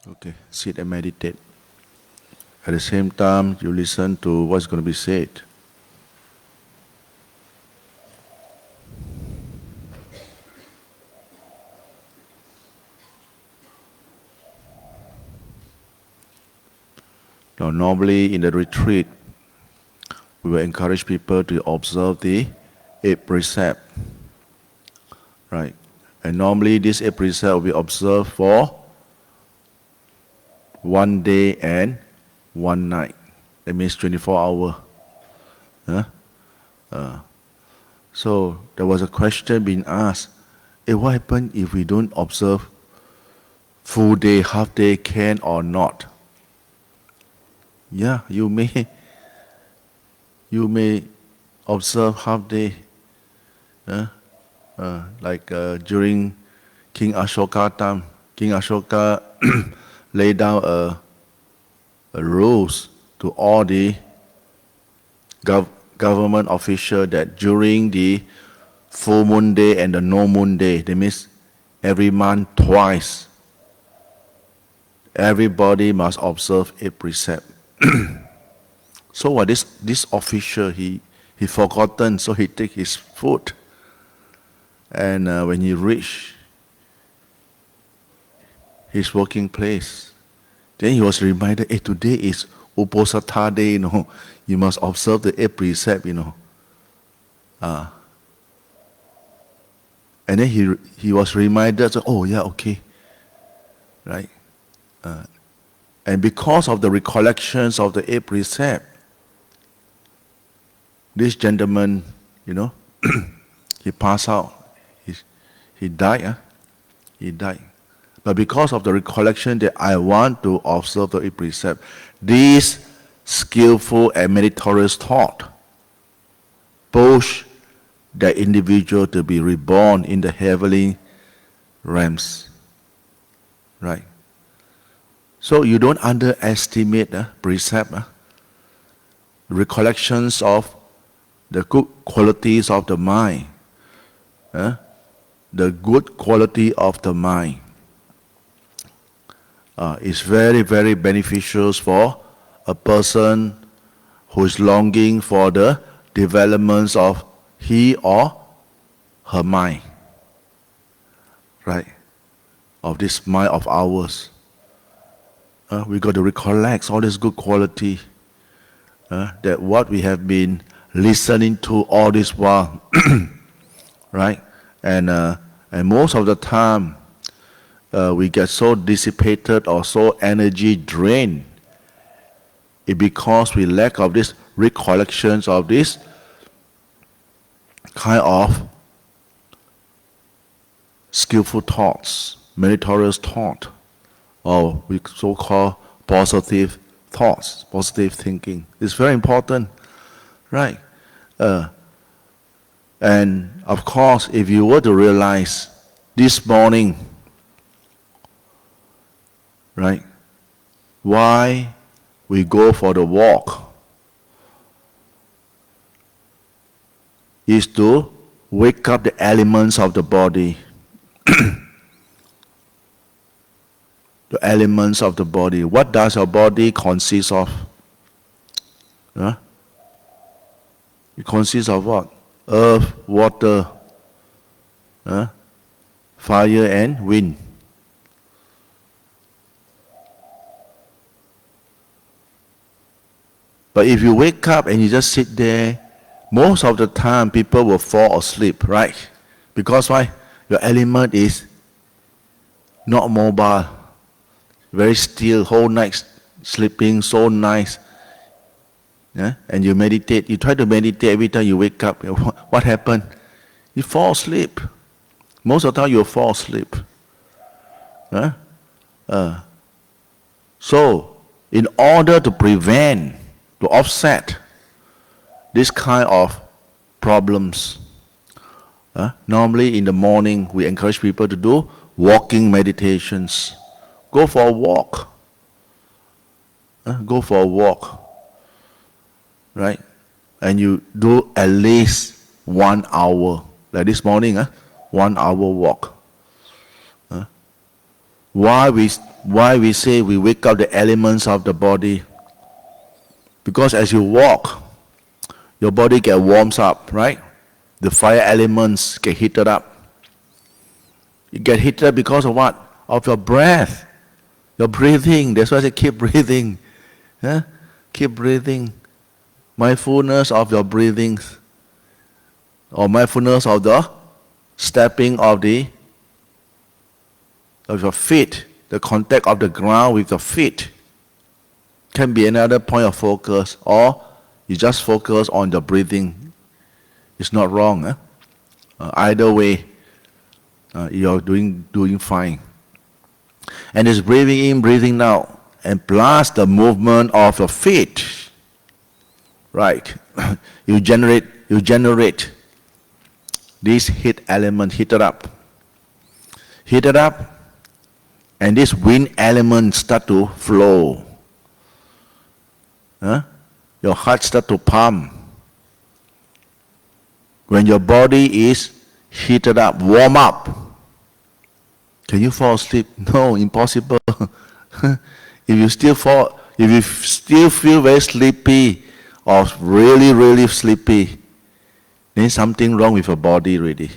Okay, sit and meditate. At the same time, you listen to what's going to be said. Now, normally in the retreat, we will encourage people to observe the 8 precepts, right? And normally this 8 precepts will be observed for 1 day and 1 night. That means 24 hours. So there was a question being asked, what happens if we don't observe full day, half day, can or not? Yeah, you may observe half day. Like during King Ashoka time, King Ashoka laid down a rules to all the government officials that during the full moon day and the no moon day, that means every month twice, everybody must observe 8 precepts. So this official, he forgotten, so he take his food. And when he reached his working place, then he was reminded, today is Uposatha day, you must observe the 8 precepts, And then he was reminded, okay, right? And because of the recollections of the 8 precepts, this gentleman, he passed out. He died. He died. But because of the recollection that I want to observe the 8 precepts, this skillful and meritorious thought push the individual to be reborn in the heavenly realms. Right? So you don't underestimate precept, recollections of the good qualities of the mind. The good quality of the mind is very, very beneficial for a person who is longing for the developments of he or her mind, right? Of this mind of ours. We got to recollect all this good quality that what we have been listening to all this while, right? And most of the time, we get so dissipated or so energy drained. It's because we lack of this recollections of this kind of skillful thoughts, meritorious thought, or we so-called positive thoughts, positive thinking. It's very important, right? And of course, if you were to realize this morning, right, why we go for the walk is to wake up the elements of the body. The elements of the body. What does our body consist of? It consists of what? Earth, water, fire and wind. But if you wake up and you just sit there, most of the time people will fall asleep, right? Because why? Your element is not mobile, very still, whole night sleeping so nice. And you meditate, you try to meditate every time you wake up. What happened? You fall asleep. Most of the time you fall asleep. So, in order to prevent, to offset this kind of problems, normally in the morning we encourage people to do walking meditations. Go for a walk. Go for a walk. Right? And you do at least 1 hour. Like this morning, 1 hour walk. Why we say we wake up the elements of the body? Because as you walk, your body get warms up, right? The fire elements get heated up. You get heated up because of what? Of your breath, your breathing. That's why I say keep breathing. Huh? Keep breathing. Mindfulness of your breathing, or mindfulness of the stepping of your feet, the contact of the ground with your feet can be another point of focus, or you just focus on the breathing. It's not wrong. Either way, you're doing fine. And it's breathing in, breathing out, and plus the movement of your feet. Right, you generate this heat element heated up, and this wind element start to flow. Your heart start to pump. When your body is heated up, warm up, can you fall asleep? No, impossible. If you still feel very sleepy, or really, really sleepy, then something wrong with your body already.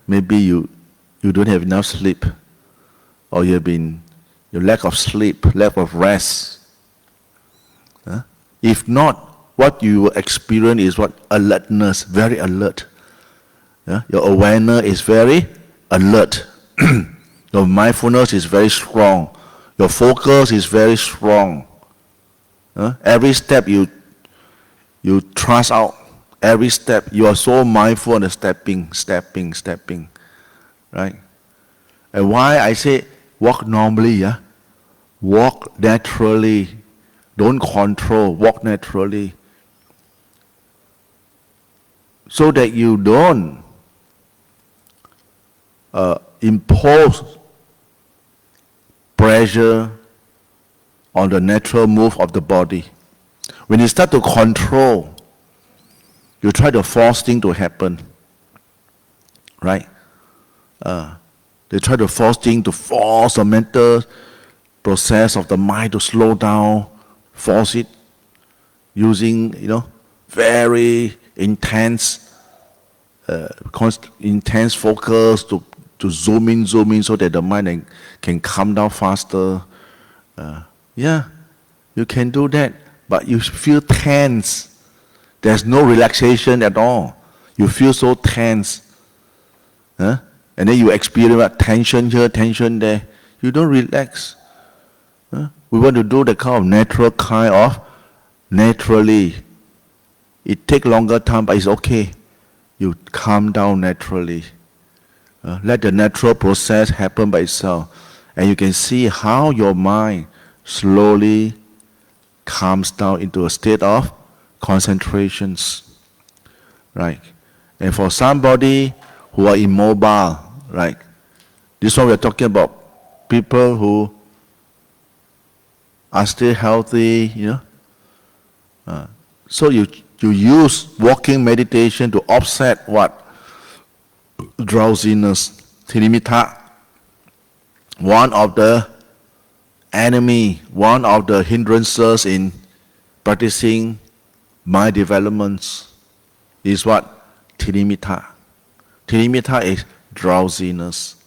Maybe you don't have enough sleep, or your lack of sleep, lack of rest. If not, what you will experience is what? Alertness, very alert. Your awareness is very alert. Your mindfulness is very strong. Your focus is very strong. Every step you thrust out, every step you are so mindful on the stepping, right? And why I say walk normally, walk naturally, don't control, walk naturally, so that you don't impose pressure on the natural move of the body. When you start to control, you try to force things to happen, right? They try to force the mental process of the mind to slow down, force it, using very intense focus to zoom in, so that the mind can calm down faster. You can do that, but you feel tense. There's no relaxation at all. You feel so tense. And then you experience tension here, tension there. You don't relax. We want to do the naturally. It takes longer time, but it's okay. You calm down naturally. Let the natural process happen by itself. And you can see how your mind slowly calms down into a state of concentrations, right? And for somebody who are immobile, right? This one we are talking about people who are still healthy, so you use walking meditation to offset what? Drowsiness, tinimita. One of the enemy, one of the hindrances in practicing mind developments is what? Tinimita. Tinimita is drowsiness.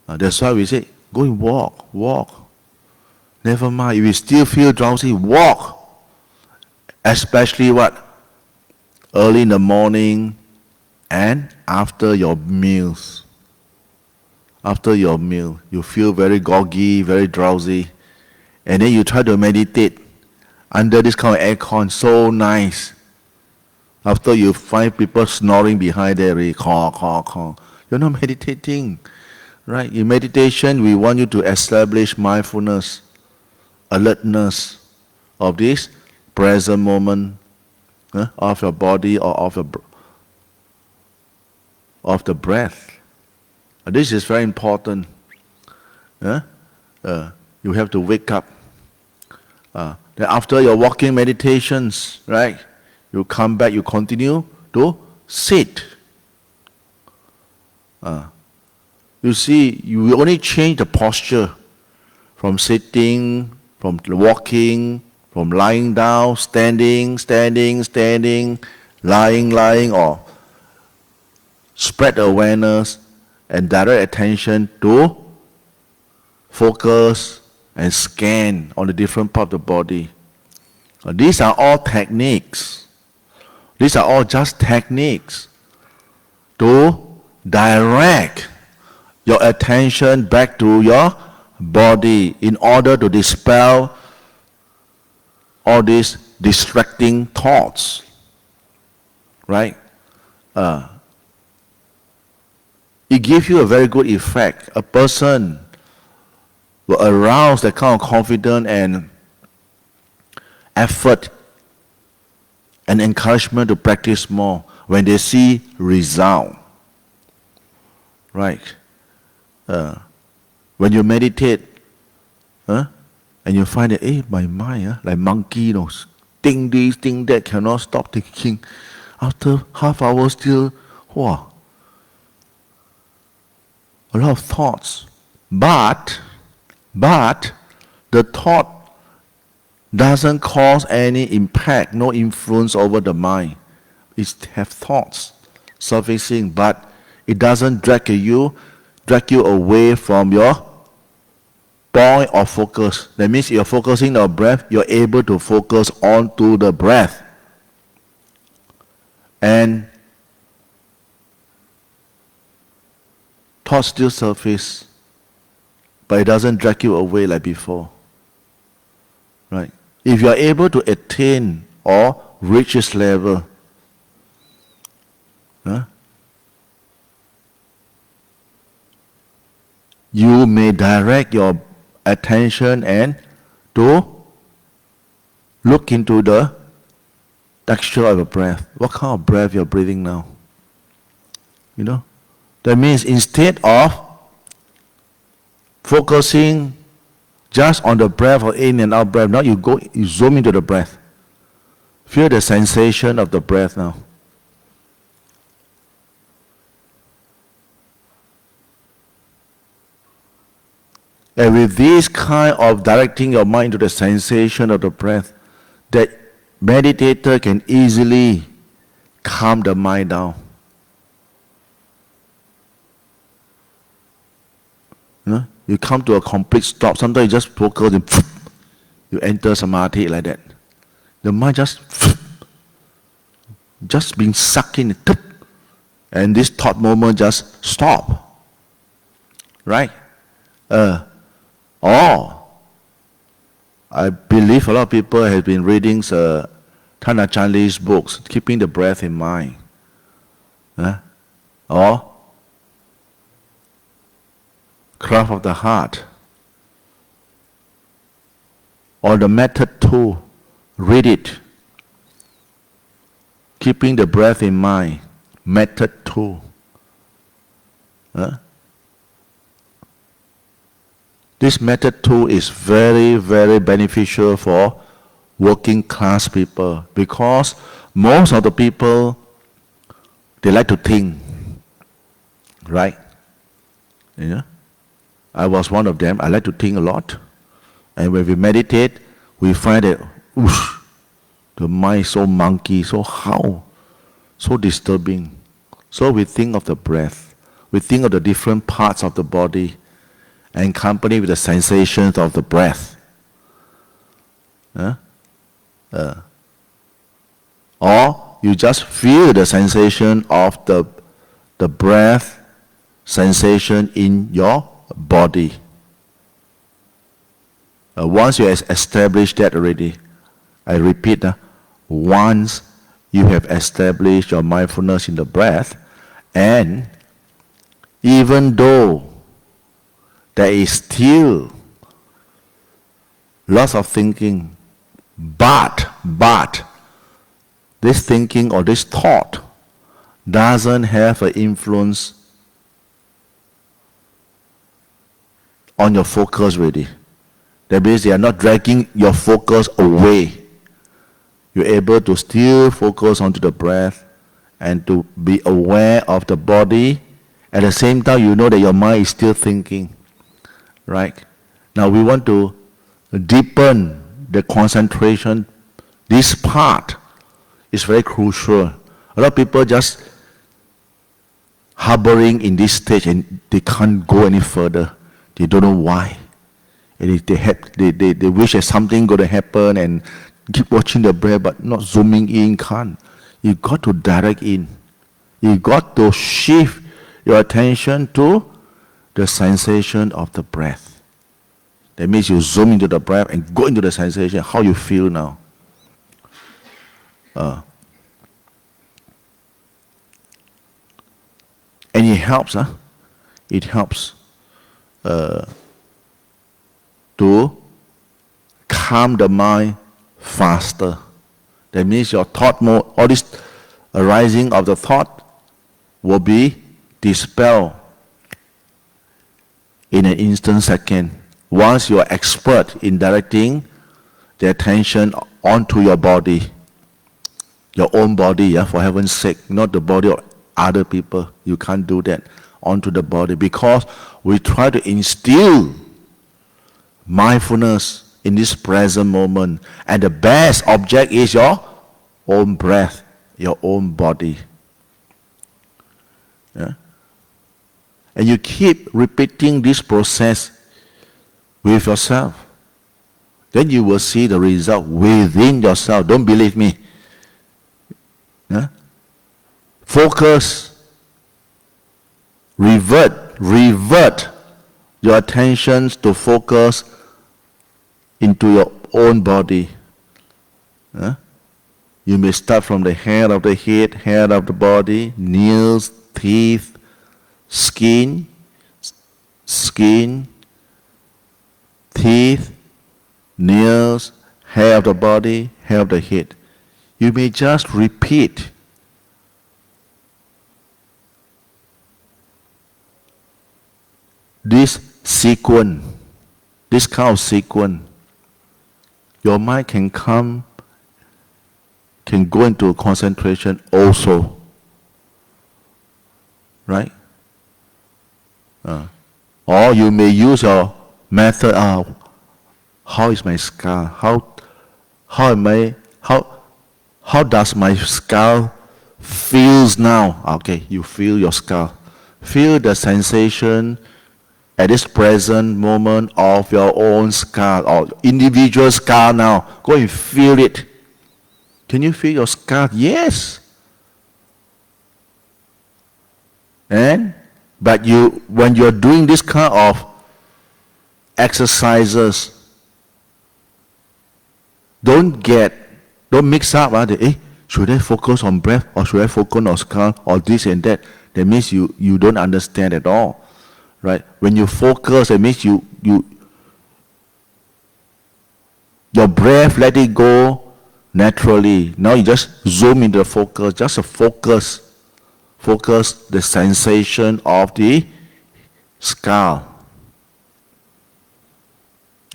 That's why we say, go and walk. Never mind, if you still feel drowsy, walk. Especially what? Early in the morning and after your meals. After your meal, you feel very groggy, very drowsy, and then you try to meditate under this kind of aircon, so nice. After you find people snoring behind there, caw. You're not meditating, right? In meditation, we want you to establish mindfulness, alertness of this present moment of your body or of the breath. This is very important. You have to wake up. Then after your walking meditations, right? You come back, you continue to sit. You see, you only change the posture from sitting, from walking, from lying down, standing, lying, or spread awareness and direct attention to focus and scan on the different part of the body. These are all techniques. These are all just techniques to direct your attention back to your body in order to dispel all these distracting thoughts. Right? It gives you a very good effect. A person will arouse that kind of confidence and effort and encouragement to practice more when they see result. Right? When you meditate, and you find that, hey, my mind, like monkey, think this, think that, cannot stop thinking. After half hour still, wow, a lot of thoughts. But the thought doesn't cause any impact, no influence over the mind. It have thoughts surfacing, but it doesn't drag you away from your point of focus. That means you're focusing on the breath, you're able to focus onto the breath. And thoughts still surface, but it doesn't drag you away like before. Right? If you are able to attain or reach this level, you may direct your attention and to look into the texture of the breath. What kind of breath you're breathing now? That means instead of focusing just on the breath or in and out breath, now you zoom into the breath. Feel the sensation of the breath now. And with this kind of directing your mind to the sensation of the breath, that meditator can easily calm the mind down. You come to a complete stop. Sometimes you just focus and you enter samadhi like that. The mind just being sucked in, and this thought moment just stop. Right? I believe a lot of people have been reading Than Ajaan Geoffrey's books, Keeping the Breath in Mind. Or Craft of the Heart. Or the Method 2. Read it. Keeping the Breath in Mind. Method 2. This method too is very, very beneficial for working class people, because most of the people, they like to think, right? I was one of them. I like to think a lot. And when we meditate, we find that the mind is so monkey, so disturbing. So we think of the breath. We think of the different parts of the body, and accompany with the sensations of the breath. Or you just feel the sensation of the breath sensation in your body. Once you establish that already, I repeat, once you have established your mindfulness in the breath, and even though there is still lots of thinking, but this thinking or this thought doesn't have an influence on your focus really. That means they are not dragging your focus away. You're able to still focus onto the breath and to be aware of the body At the same time, you know that your mind is still thinking, right? Now we want to deepen the concentration. This part is very crucial. A lot of people just harboring in this stage and they can't go any further. They don't know why. And they wish that something going to happen and keep watching the breath but not zooming in, can't. You got to direct in. You got to shift your attention to the sensation of the breath. That means you zoom into the breath and go into the sensation, how you feel now. And it helps, It helps to calm the mind faster. That means your thought mode, all this arising of the thought will be dispelled in an instant second. Once you are expert in directing the attention onto your body, your own body, for heaven's sake, not the body of other people. You can't do that onto the body because we try to instill mindfulness in this present moment, and the best object is your own breath, your own body. Yeah? And you keep repeating this process with yourself. Then you will see the result within yourself. Don't believe me. Yeah? Focus. Revert your attentions to focus into your own body. Yeah? You may start from the hair of the head, hair of the body, nails, teeth, skin, teeth, nails, hair of the body, hair of the head. You may just repeat this sequence, this kind of sequence. Your mind can go into concentration also. Right? Or you may use your method of how is my skull? How does my skull feels now? Okay, you feel your skull. Feel the sensation at this present moment of your own skull or individual skull now. Go and feel it. Can you feel your skull? Yes. But when you're doing this kind of exercises, don't mix up. Should I focus on breath or should I focus on skull or this and that? That means you don't understand at all. Right? When you focus, it means your breath, let it go naturally. Now you just zoom into the focus, just a focus the sensation of the skull.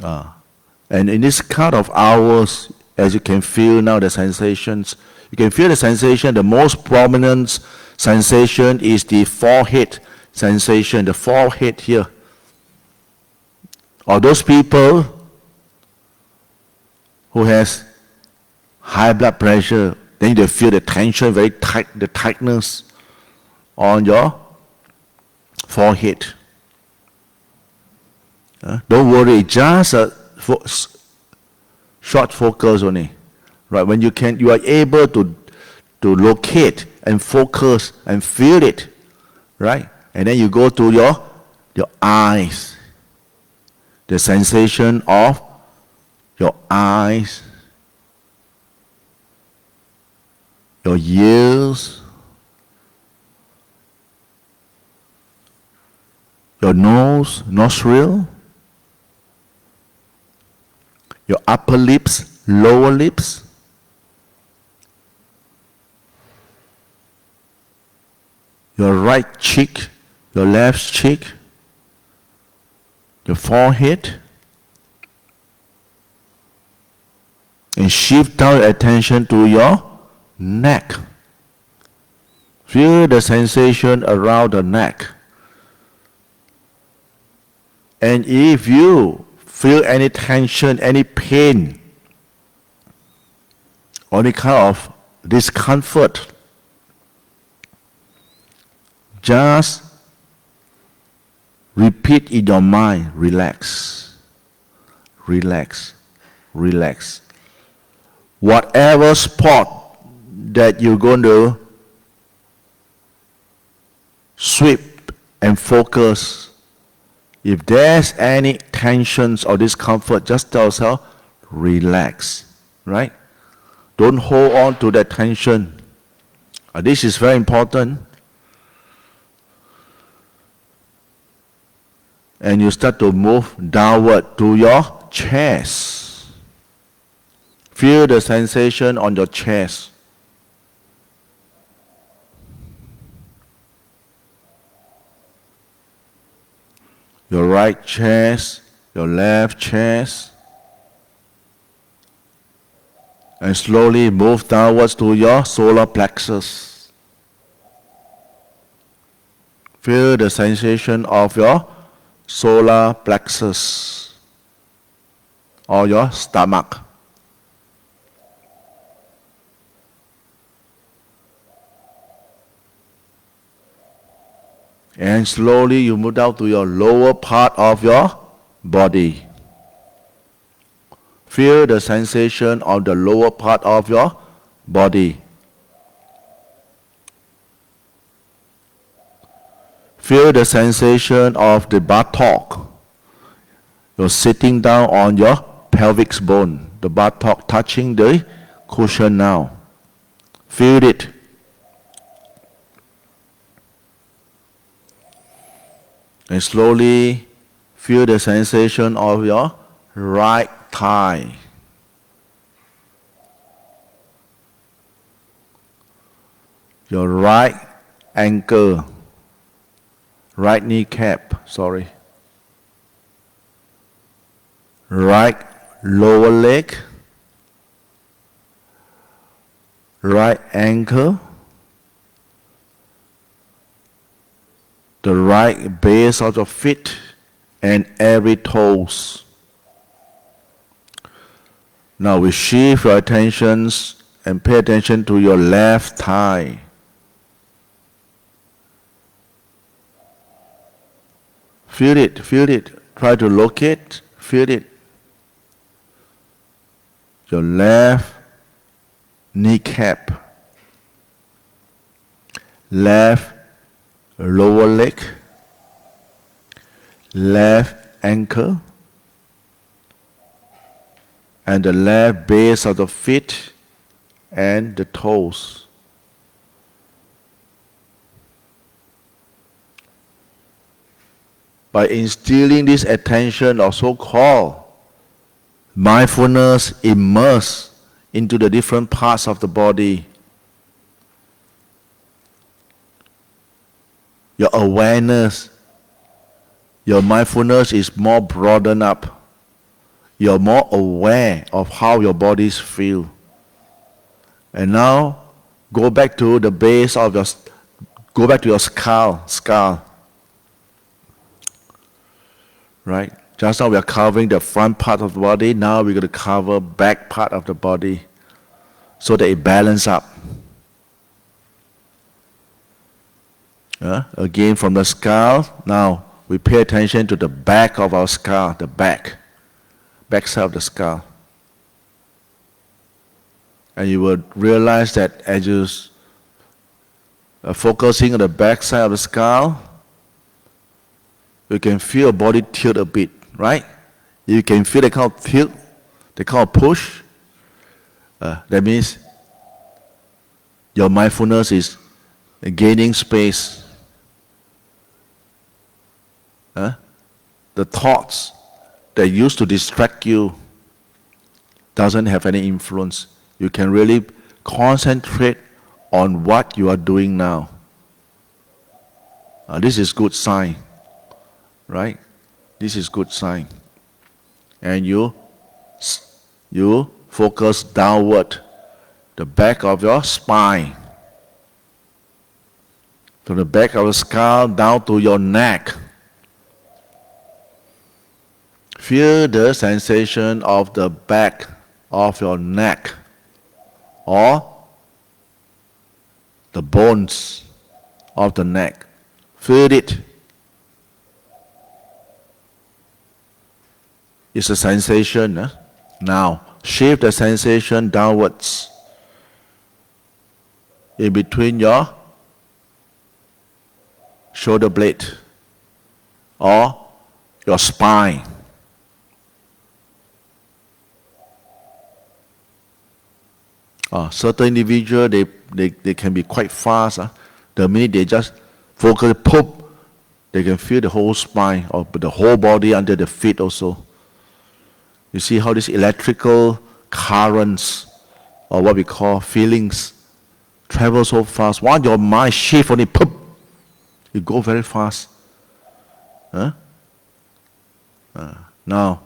And in this count of hours, as you can feel now the sensations, you can feel the sensation, the most prominent sensation is the forehead sensation, the forehead here. Or those people who has high blood pressure, then they feel the tension, very tight, the tightness on your forehead. Don't worry, just a short focus only. Right? When you are able to locate and focus and feel it, right? And then you go to your eyes. The sensation of your eyes, your ears, your nose, nostril, your upper lips, lower lips, your right cheek, your left cheek, your forehead, and shift down your attention to your neck. Feel the sensation around the neck, And if you feel any tension, any pain, or any kind of discomfort, just repeat in your mind, relax, relax, relax. Whatever spot that you're going to sweep and focus, if there's any tensions or discomfort, just tell yourself, relax, right? Don't hold on to that tension. This is very important. And you start to move downward to your chest. Feel the sensation on your chest. Your right chest, your left chest. And slowly move downwards to your solar plexus. Feel the sensation of your solar plexus or your stomach. And slowly you move down to your lower part of your body. Feel the sensation of the lower part of your body. Feel the sensation of the buttock. You're sitting down on your pelvic bone. The buttock touching the cushion now. Feel it. And slowly feel the sensation of your right thigh. Your right ankle. Right kneecap, right lower leg, right ankle, the right base of the feet, and every toes. Now we shift your attentions and pay attention to your left thigh. Feel it, feel it. Try to locate, feel it. Your left kneecap, left lower leg, left ankle, and the left base of the feet and the toes. By instilling this attention or so-called mindfulness immersed into the different parts of the body, your awareness, your mindfulness is more broadened up. You're more aware of how your bodies feel. And now, go back to the base of your, go back to your skull. Right? Just now we are covering the front part of the body. Now we're going to cover back part of the body so that it balances up. Again from the skull. Now we pay attention to the back of our skull, the back side of the skull. And you will realize that as you are focusing on the back side of the skull, you can feel your body tilt a bit, right? You can feel the kind of tilt, the kind of push. That means your mindfulness is gaining space. The thoughts that used to distract you doesn't have any influence. You can really concentrate on what you are doing now. This is good sign. Right? This is good sign. And you focus downward, the back of your spine. From the back of the skull down to your neck. Feel the sensation of the back of your neck or the bones of the neck. Feel it. It's a sensation. Now, shift the sensation downwards in between your shoulder blade or your spine. Certain individuals, they can be quite fast. The minute they just focus, pop, they can feel the whole spine or the whole body under the feet also. You see how these electrical currents, or what we call feelings, travel so fast. Once your mind shifts on it, pop, it goes very fast. Now,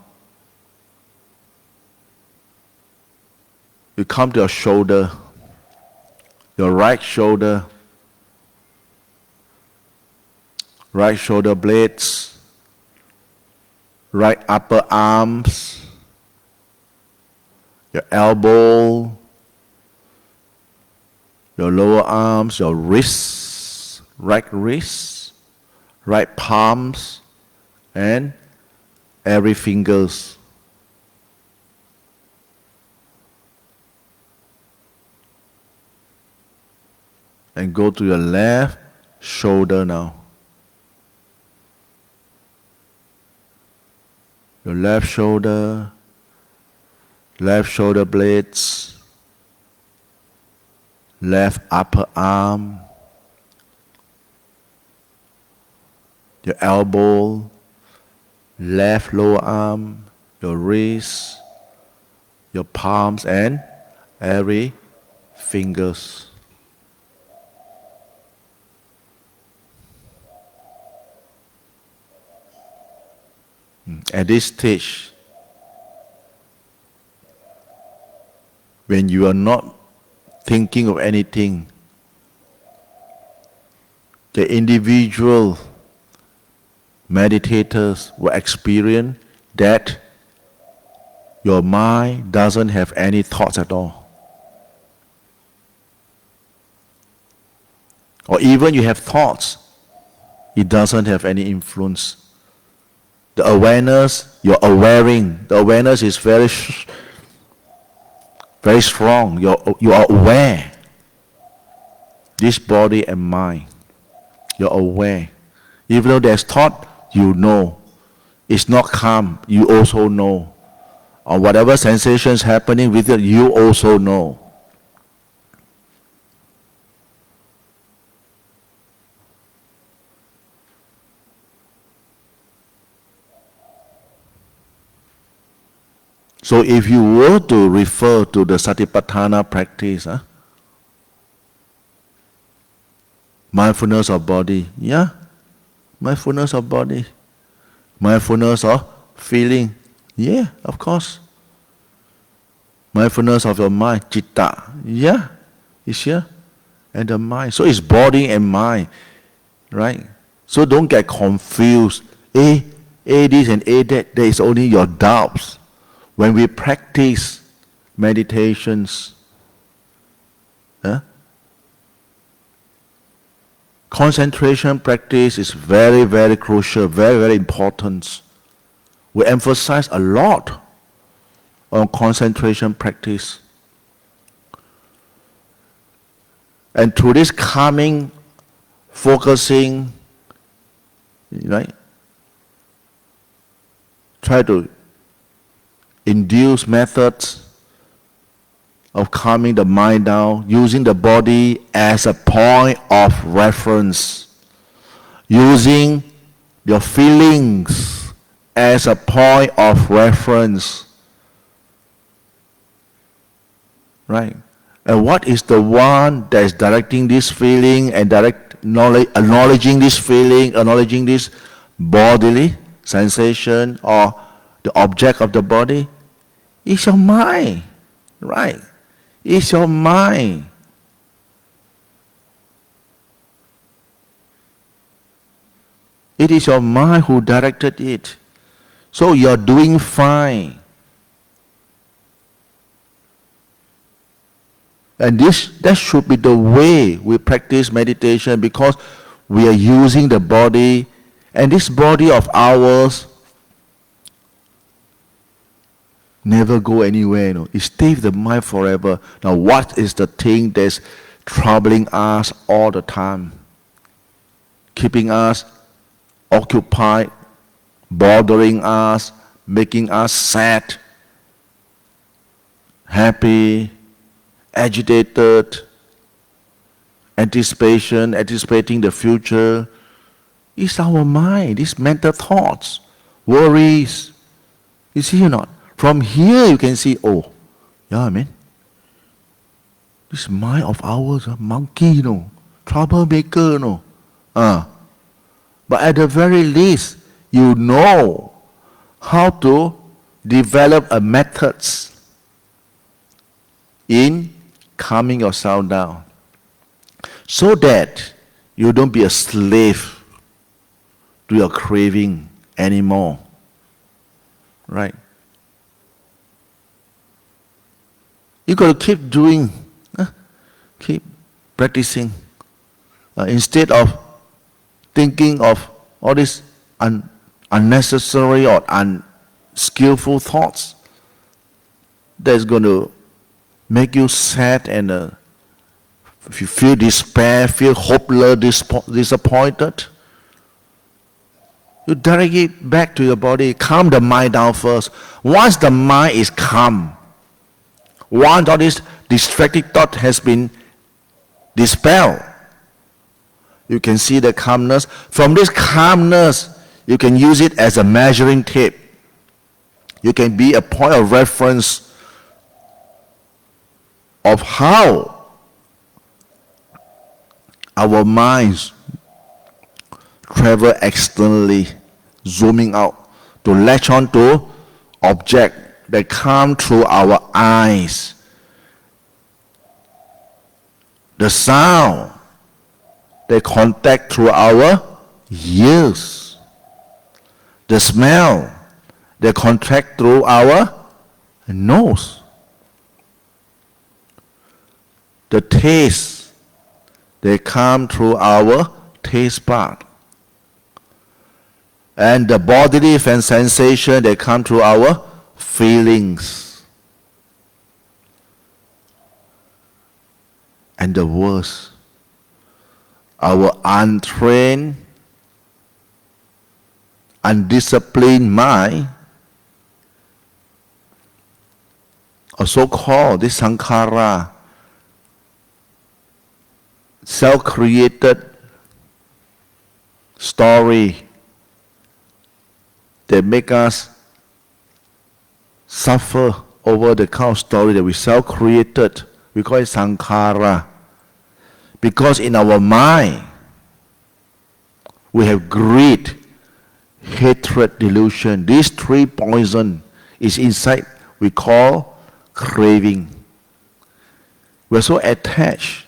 you come to your shoulder, your right shoulder blades, right upper arms, your elbow, your lower arms, your wrists, right palms, and every fingers. And go to your left shoulder now. Your left shoulder blades, left upper arm, your elbow, left lower arm, your wrist, your palms, and every fingers. At this stage, when you are not thinking of anything, the individual meditators will experience that your mind doesn't have any thoughts at all. Or even you have thoughts, it doesn't have any influence. The awareness, you're awareing. The awareness is very strong. You are aware. This body and mind, you're aware. Even though there's thought, you know. It's not calm, you also know. Or whatever sensations happening with it, you also know. So if you were to refer to the Satipatthana practice, mindfulness of body, mindfulness of body, mindfulness of feeling, of course. Mindfulness of your mind, citta, it's here, and the mind. So it's body and mind, right? So don't get confused. A this and A that, there is only your doubts. When we practice meditations, concentration practice is very, very crucial, very, very important. We emphasize a lot on concentration practice. And through this calming, focusing, right, try to induce methods of calming the mind down, using the body as a point of reference, using your feelings as a point of reference. Right? And what is the one that is directing this feeling and acknowledging this feeling, acknowledging this bodily sensation or the object of the body? It's your mind, right? It's your mind. It is your mind who directed it. So you're doing fine. And that should be the way we practice meditation, because we are using the body, and this body of ours never go anywhere. It stays with the mind forever. Now, what is the thing that's troubling us all the time, keeping us occupied, bothering us, making us sad, happy, agitated, anticipating the future? It's our mind, these mental thoughts, worries. You see or not? From here you can see, oh, yeah, man, this mind of ours, a monkey, troublemaker, But at the very least, you know how to develop a methods in calming yourself down, so that you don't be a slave to your craving anymore. Right? You got to keep doing, keep practicing. Instead of thinking of all these unnecessary or unskillful thoughts that's going to make you sad, and if you feel despair, feel hopeless, disappointed, you direct it back to your body. Calm the mind down first. Once the mind is calm, once all this distracting thought has been dispelled, you can see the calmness. From this calmness, you can use it as a measuring tape. You can be a point of reference of how our minds travel externally, zooming out to latch on to object that come through our eyes. The sound, they contact through our ears. The smell, they contact through our nose. The taste, they come through our taste bud. And the bodily sensation, they come through our feelings. And the worst, our untrained, undisciplined mind, or so-called this sankhara, self-created story that make us suffer over the kind of story that we self-created. We call it sankhara. Because in our mind, we have greed, hatred, delusion. These three poison is inside, we call craving. We're so attached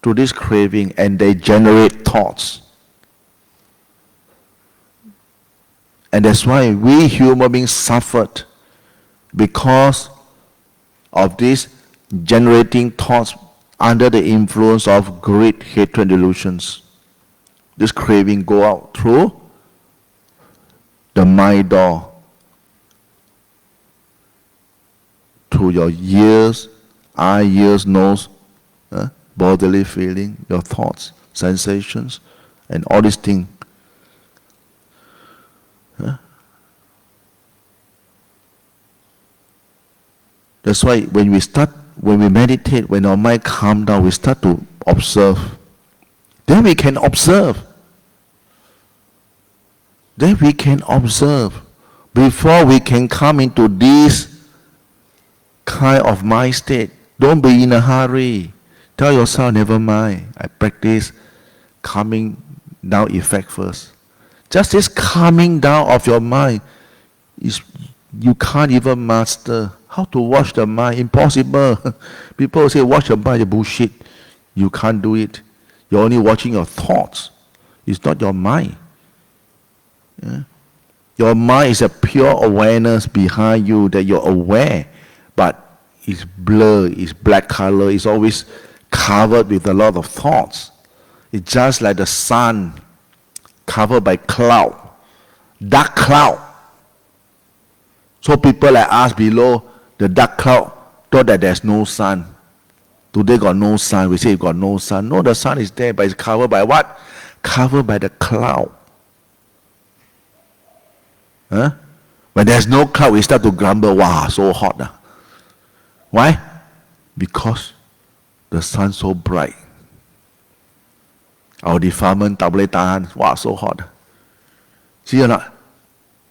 to this craving, and they generate thoughts. And that's why we human beings suffered, because of these generating thoughts under the influence of greed, hatred, delusions. This craving go out through the mind door to your ears, eye, ears, nose, bodily feeling, your thoughts, sensations, and all these things. That's why when we meditate, when our mind calms down, we start to observe. Then we can observe. Before we can come into this kind of mind state. Don't be in a hurry. Tell yourself, never mind, I practice calming down effect first. Just this calming down of your mind, you can't even master. How to watch the mind? Impossible. People say, watch your mind, bullshit. You can't do it. You're only watching your thoughts. It's not your mind. Yeah? Your mind is a pure awareness behind you that you're aware, but it's blurred, it's black color, it's always covered with a lot of thoughts. It's just like the sun covered by cloud, dark cloud. So people like us below the dark cloud thought that there's no sun. Today got no sun. We say got no sun. No, the sun is there, but it's covered by what? Covered by the cloud. Huh? When there's no cloud, we start to grumble. Wow, so hot. Why? Because the sun's so bright. Our defilement, wow, so hot. See or not?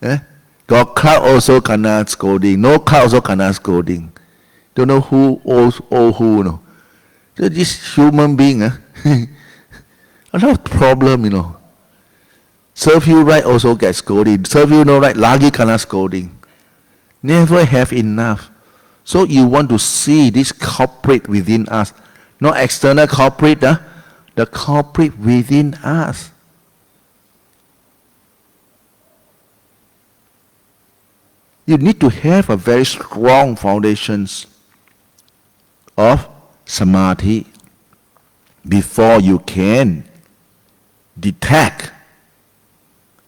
Eh? Got cloud also cannot scolding. No cloud also cannot scolding. Don't know who owes who, no. So this human being, a lot of problem, Serve you right also get scolding. Serve you no right, lagi cannot scolding. Never have enough. So you want to see this culprit within us. Not external culprit, the culprit within us. You need to have a very strong foundations of samadhi before you can detect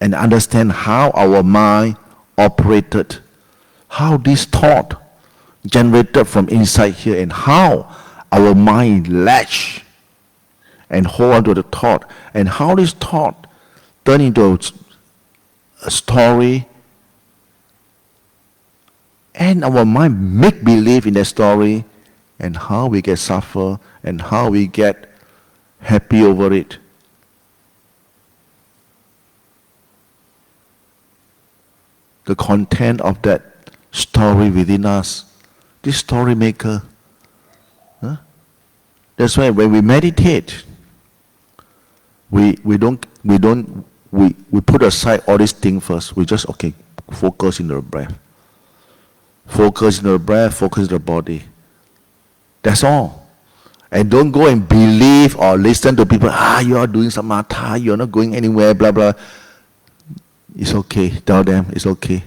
and understand how our mind operated, how this thought generated from inside here, and how our mind latch and hold on to the thought, and how this thought turned into a story, and our mind make believe in the story, and how we get suffer, and how we get happy over it. The content of that story within us, this story maker. That's why when we meditate, we put aside all these things first. We just focus in the breath. Focus in the breath, focus in the body. That's all. And don't go and believe or listen to people, you are doing samatha, you're not going anywhere, blah, blah. It's okay. Tell them it's okay.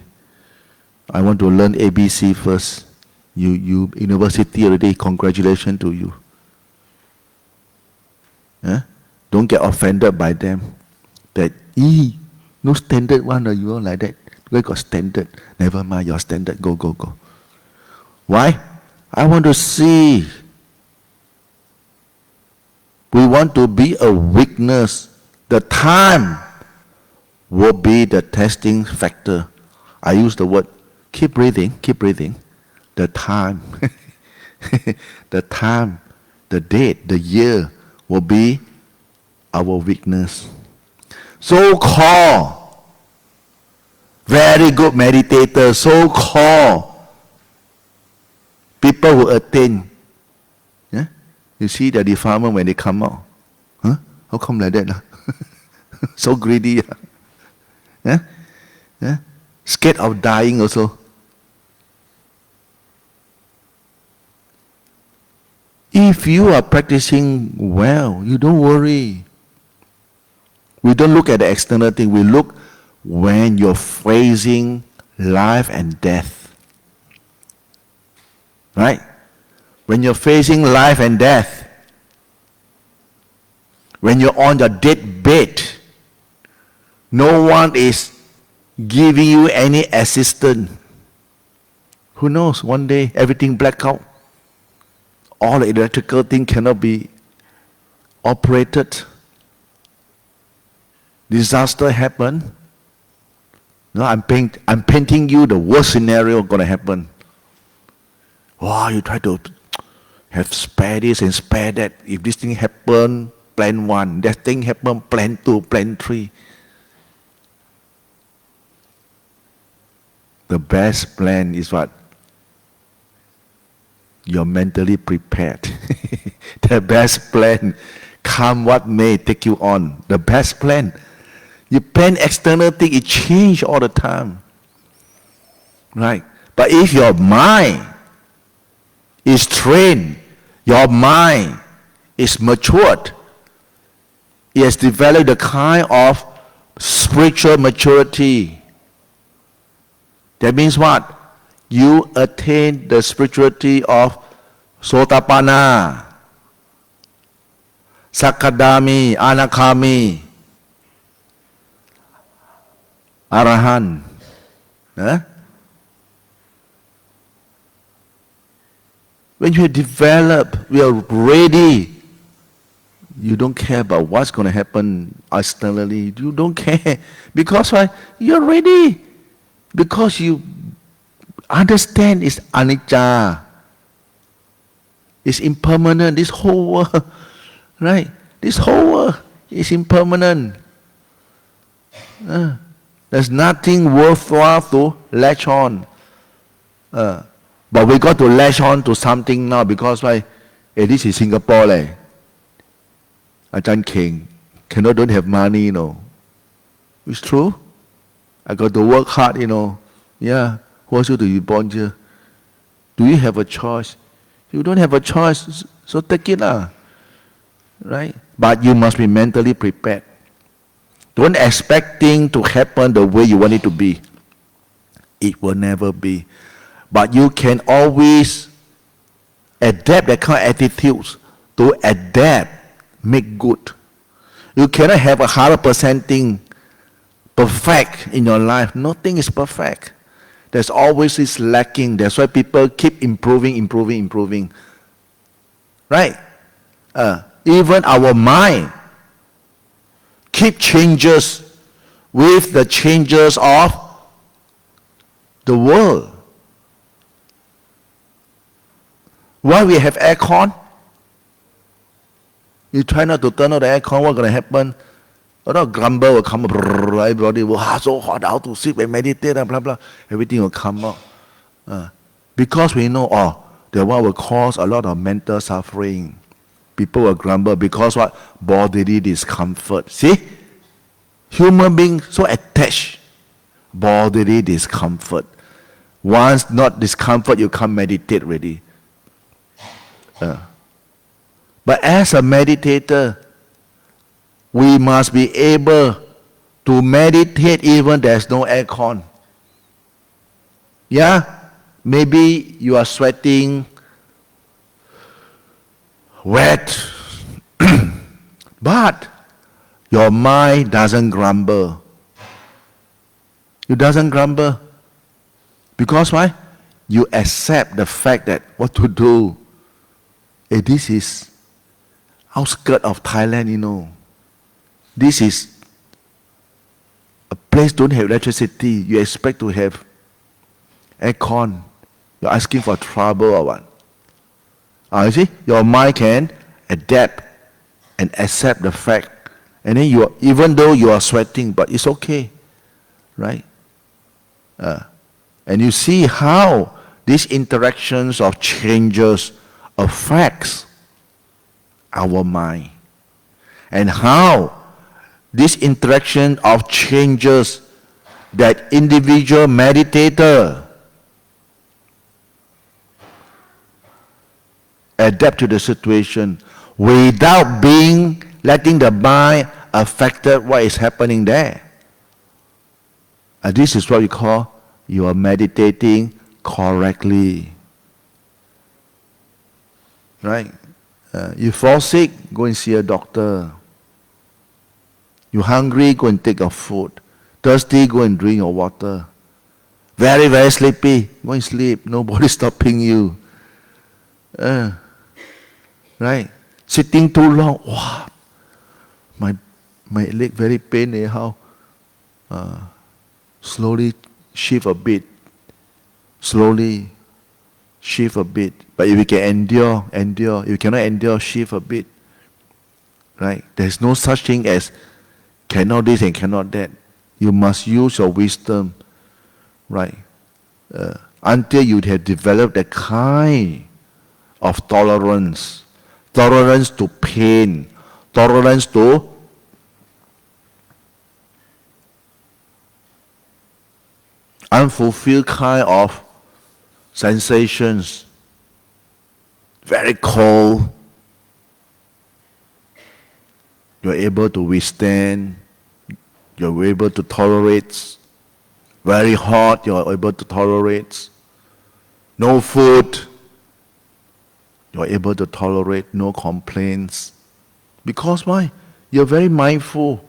I want to learn ABC first. You university already, congratulations to you. Don't get offended by them. That, no standard one, you are like that. We got standard. Never mind your standard. Go. Why? I want to see. We want to be a witness. The time will be the testing factor. I use the word, keep breathing. The time, the time, the date, the year will be our witness. So-called very good meditators, so-called people who attain. You see the defilement when they come out. How come like that? So greedy. Scared of dying also. If you are practicing well, you don't worry. We don't look at the external thing. We look when you're facing life and death. Right? When you're facing life and death, when you're on your deathbed, no one is giving you any assistance. Who knows, one day everything black out. All the electrical thing cannot be operated. Disaster happen. No, I'm painting you the worst scenario going to happen. Wow, you try to have spare this and spare that. If this thing happen, plan 1. That thing happen, plan 2, plan 3. The best plan is what? You're mentally prepared. The best plan, come what may, take you on. The best plan. You plan external thing, it change all the time. Right? But if your mind is trained, your mind is matured, it has developed a kind of spiritual maturity. That means what? You attain the spirituality of Sotapanna, Sakadami, Anakami, Arahant. Huh? When you develop, we are ready. You don't care about what's going to happen externally. You don't care. Because why? You're ready. Because you understand it's anicca. It's impermanent. This whole world, right? This whole world is impermanent. There's nothing worthwhile to latch on. But we got to latch on to something now because why? Hey, this is Singapore. Ajaan Keng, don't have money, you know. It's true. I got to work hard, you know. Yeah, who wants you to be born here? Do you have a choice? You don't have a choice, so take it lah. Right? But you must be mentally prepared. Don't expect things to happen the way you want it to be. It will never be. But you can always adapt that kind of attitudes to adapt, make good. You cannot have 100% thing perfect in your life. Nothing is perfect. There's always this lacking. That's why people keep improving. Right? Even our mind keep changes with the changes of the world. Why we have aircon? You try not to turn on the aircon, what's going to happen? A lot of grumble will come up, everybody will, so hot, how to sleep and meditate, and blah, blah. Everything will come up. Because we know, that one will cause a lot of mental suffering. People will grumble because what? Bodily discomfort. See? Human beings so attached. Bodily discomfort. Once not discomfort, you can't meditate already. But as a meditator, we must be able to meditate even there's no aircon. Yeah? Maybe you are sweating, wet, but your mind doesn't grumble. It doesn't grumble. Because why? You accept the fact that what to do. Hey, this is outskirts of Thailand, you know. This is a place don't have electricity. You expect to have aircon. You're asking for trouble or what? You see, your mind can adapt and accept the fact. And then even though you are sweating, but it's okay. Right? And you see how these interactions of changes affects our mind. And how this interaction of changes that individual meditator adapt to the situation without letting the mind affected what is happening there. And this is what we call you are meditating correctly. Right? You fall sick, go and see a doctor. You're hungry, go and take your food. Thirsty, go and drink your water. Very, very sleepy, go and sleep. Nobody's stopping you. Right? Sitting too long, wow, my leg very pain. How? Slowly shift a bit. Slowly shift a bit. But if you can endure. If you cannot endure, shift a bit. Right? There's no such thing as cannot this and cannot that. You must use your wisdom. Right? Until you have developed that kind of tolerance. Tolerance to pain. Tolerance to unfulfilled kind of sensations. Very cold. You're able to withstand. You're able to tolerate. Very hot, you're able to tolerate. No food, you're able to tolerate. No complaints. Because why? You're very mindful.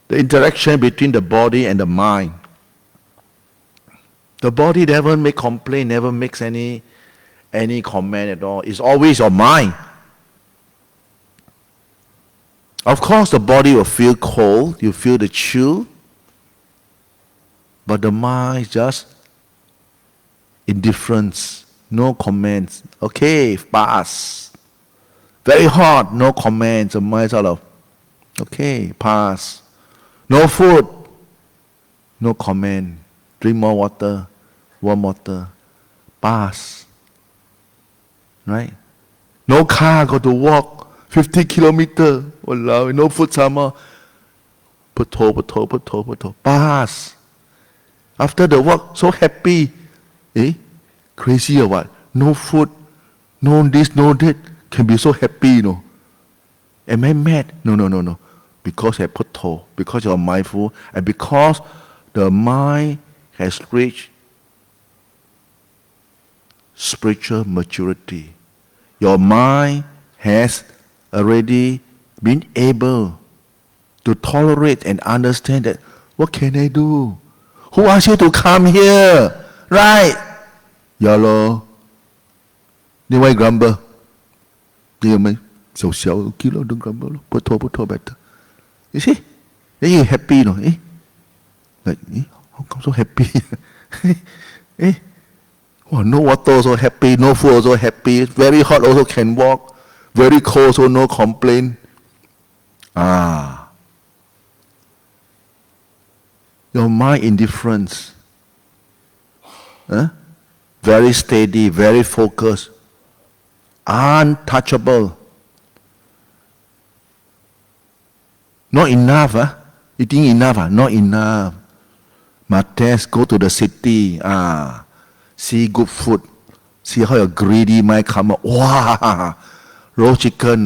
The interaction between the body and the mind. The body never make complaint, never makes any comment at all. It's always your mind. Of course, the body will feel cold, you feel the chill, but the mind is just indifference, no comments. Okay, pass. Very hot, no comments. The mind sort of, okay, pass. No food, no comment. Drink more water, warm water, pass. Right? No car, go to walk 50 kilometers. Walao, no food summer. Put pass. After the walk, so happy. Crazy or what? No food, no this, no that. Can be so happy, you know. Am I mad? No. Because I put toe, because you are mindful, and because the mind has reached spiritual maturity. Your mind has already been able to tolerate and understand that, what can I do? Who asked you to come here? Right? Ya lo. Then why grumble? So don't grumble. Put toe better. You see? Then you're happy, you know. Like, how come so happy? Oh, no water also happy, no food also happy, very hot also can walk, very cold so no complaint. Your mind indifference. Very steady, very focused, untouchable. Not enough, You think enough, Not enough. Must go to the city, see good food, see how your greedy mind come up. Wow, raw chicken,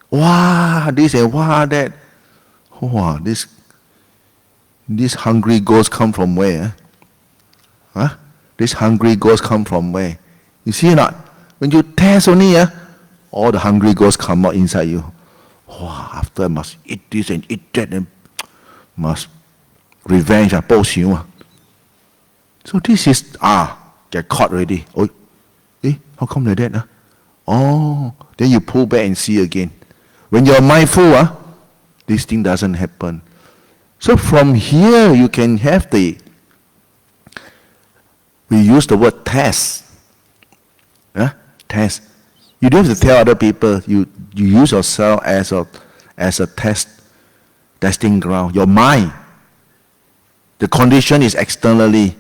Wow, this and wow that. Wow, this hungry ghost come from where? This hungry ghost come from where? You see or not? When you test only, all the hungry ghosts come out inside you. Wow, after I must eat this and eat that and must revenge, 報仇. So this is, get caught already. How come like that? Then you pull back and see again. When you're mindful, this thing doesn't happen. So from here, you can have we use the word test. Test. You don't have to tell other people. You use yourself as a testing ground. Your mind. The condition is externally.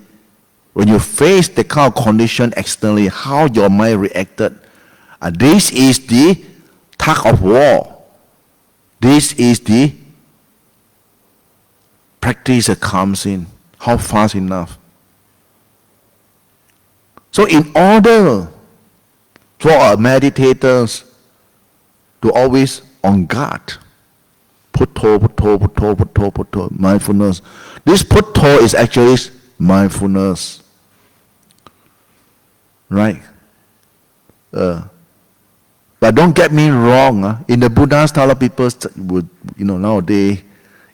When you face the kind of condition externally, how your mind reacted. This is the tug of war. This is the practice that comes in. How fast enough? So in order for our meditators to always on guard, putto, mindfulness. This putto is actually mindfulness. Right? But don't get me wrong. In the Buddha style of people would, nowadays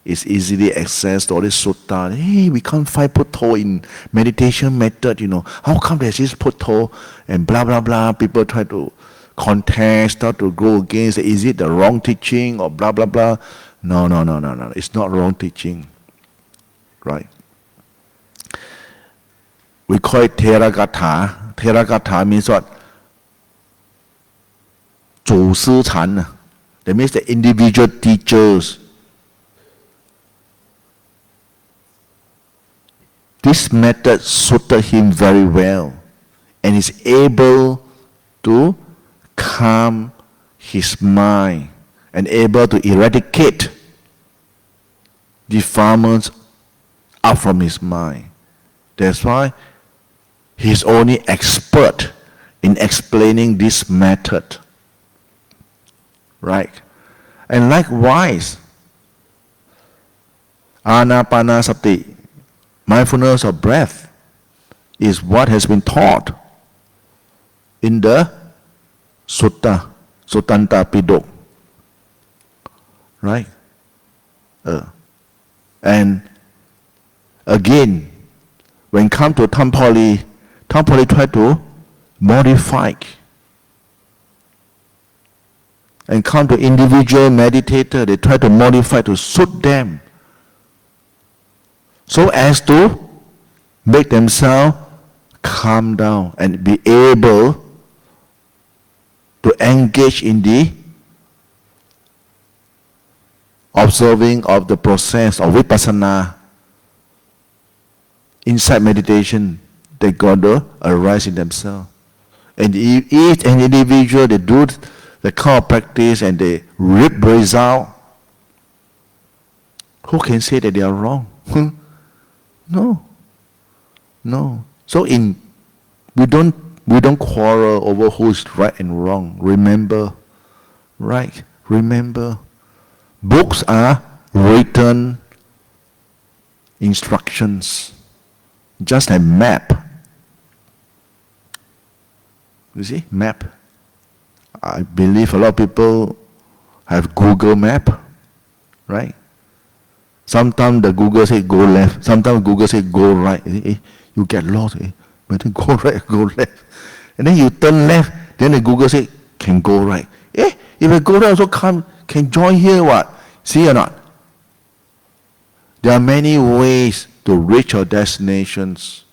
it's easily accessed all this sutta. Hey, we can't find putto in meditation method. How come there's this putto and blah blah blah? People try to contest, start to go against. Is it the wrong teaching or blah blah blah? No. It's not wrong teaching, right? We call it Theragatha. Theragatha means what? 祖师禅. That means the individual teachers. This method suited him very well, and is able to calm his mind and able to eradicate defilements out from his mind. That's why he's only expert in explaining this method. Right? And likewise, Anapanasati, mindfulness of breath, is what has been taught in the Sutta, Suttanta Pidok. Right? And again, when come to Thampoli try to modify. And come to individual meditator, they try to modify to suit them, so as to make themselves calm down and be able to engage in the observing of the process of vipassana inside meditation. They got to arise in themselves. And each an individual, they do the kind of practice and they reap result. Who can say that they are wrong? No. So we don't quarrel over who is right and wrong. Remember, right? Remember, books are written instructions, just a map. You see, map. I believe a lot of people have Google Map, right? Sometimes the Google say go left, sometimes Google say go right. You get lost. But then go right, go left. And then you turn left, then the Google say can go right. If I go right also can join here what? See or not? There are many ways to reach your destinations,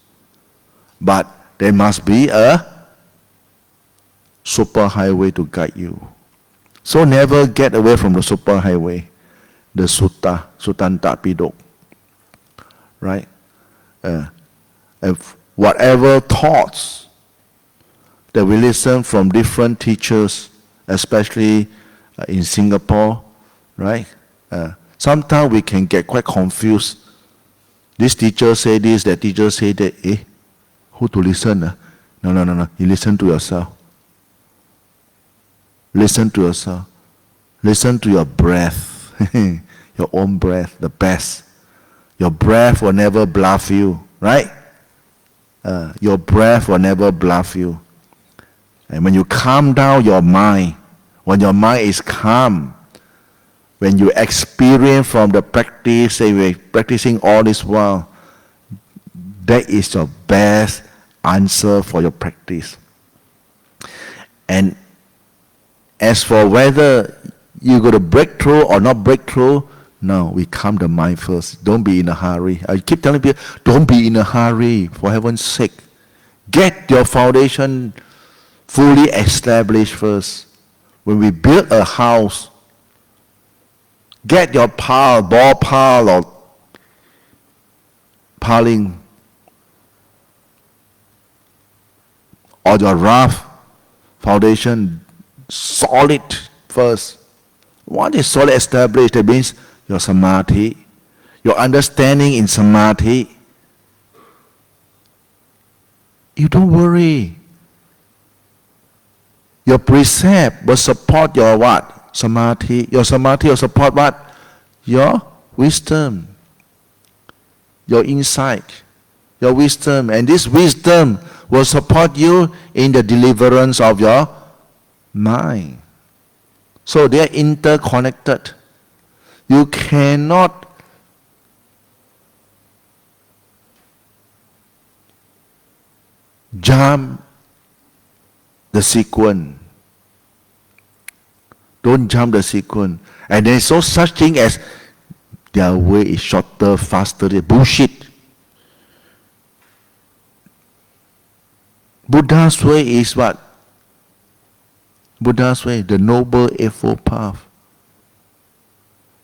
but there must be a super highway to guide you. So never get away from the super highway, the Sutta, Suttanta Pidok. Right? Whatever thoughts that we listen from different teachers, especially in Singapore, right? Sometimes we can get quite confused. This teacher say this, that teacher say that. Who to listen? No. You listen to yourself. Listen to yourself. Listen to your breath. Your own breath, the best. Your breath will never bluff you, right? Your breath will never bluff you. And when you calm down your mind, when your mind is calm, when you experience from the practice, say we're practicing all this while, that is your best answer for your practice. And as for whether you're going to break through or not break through, no, we calm the mind first. Don't be in a hurry. I keep telling people, don't be in a hurry, for heaven's sake. Get your foundation fully established first. When we build a house, get your ball pile or piling or your rough foundation solid first. Once it's solid established, that means your samadhi, your understanding in samadhi. You don't worry. Your precept will support your what? Samadhi. Your samadhi will support what? Your wisdom. Your insight. Your wisdom. And this wisdom will support you in the deliverance of your mind. So they are interconnected. You cannot jump the sequence. Don't jump the sequence. And there is no such thing as their way is shorter, faster. Bullshit. Buddha's way is what? Buddha's way, the Noble Eightfold Path.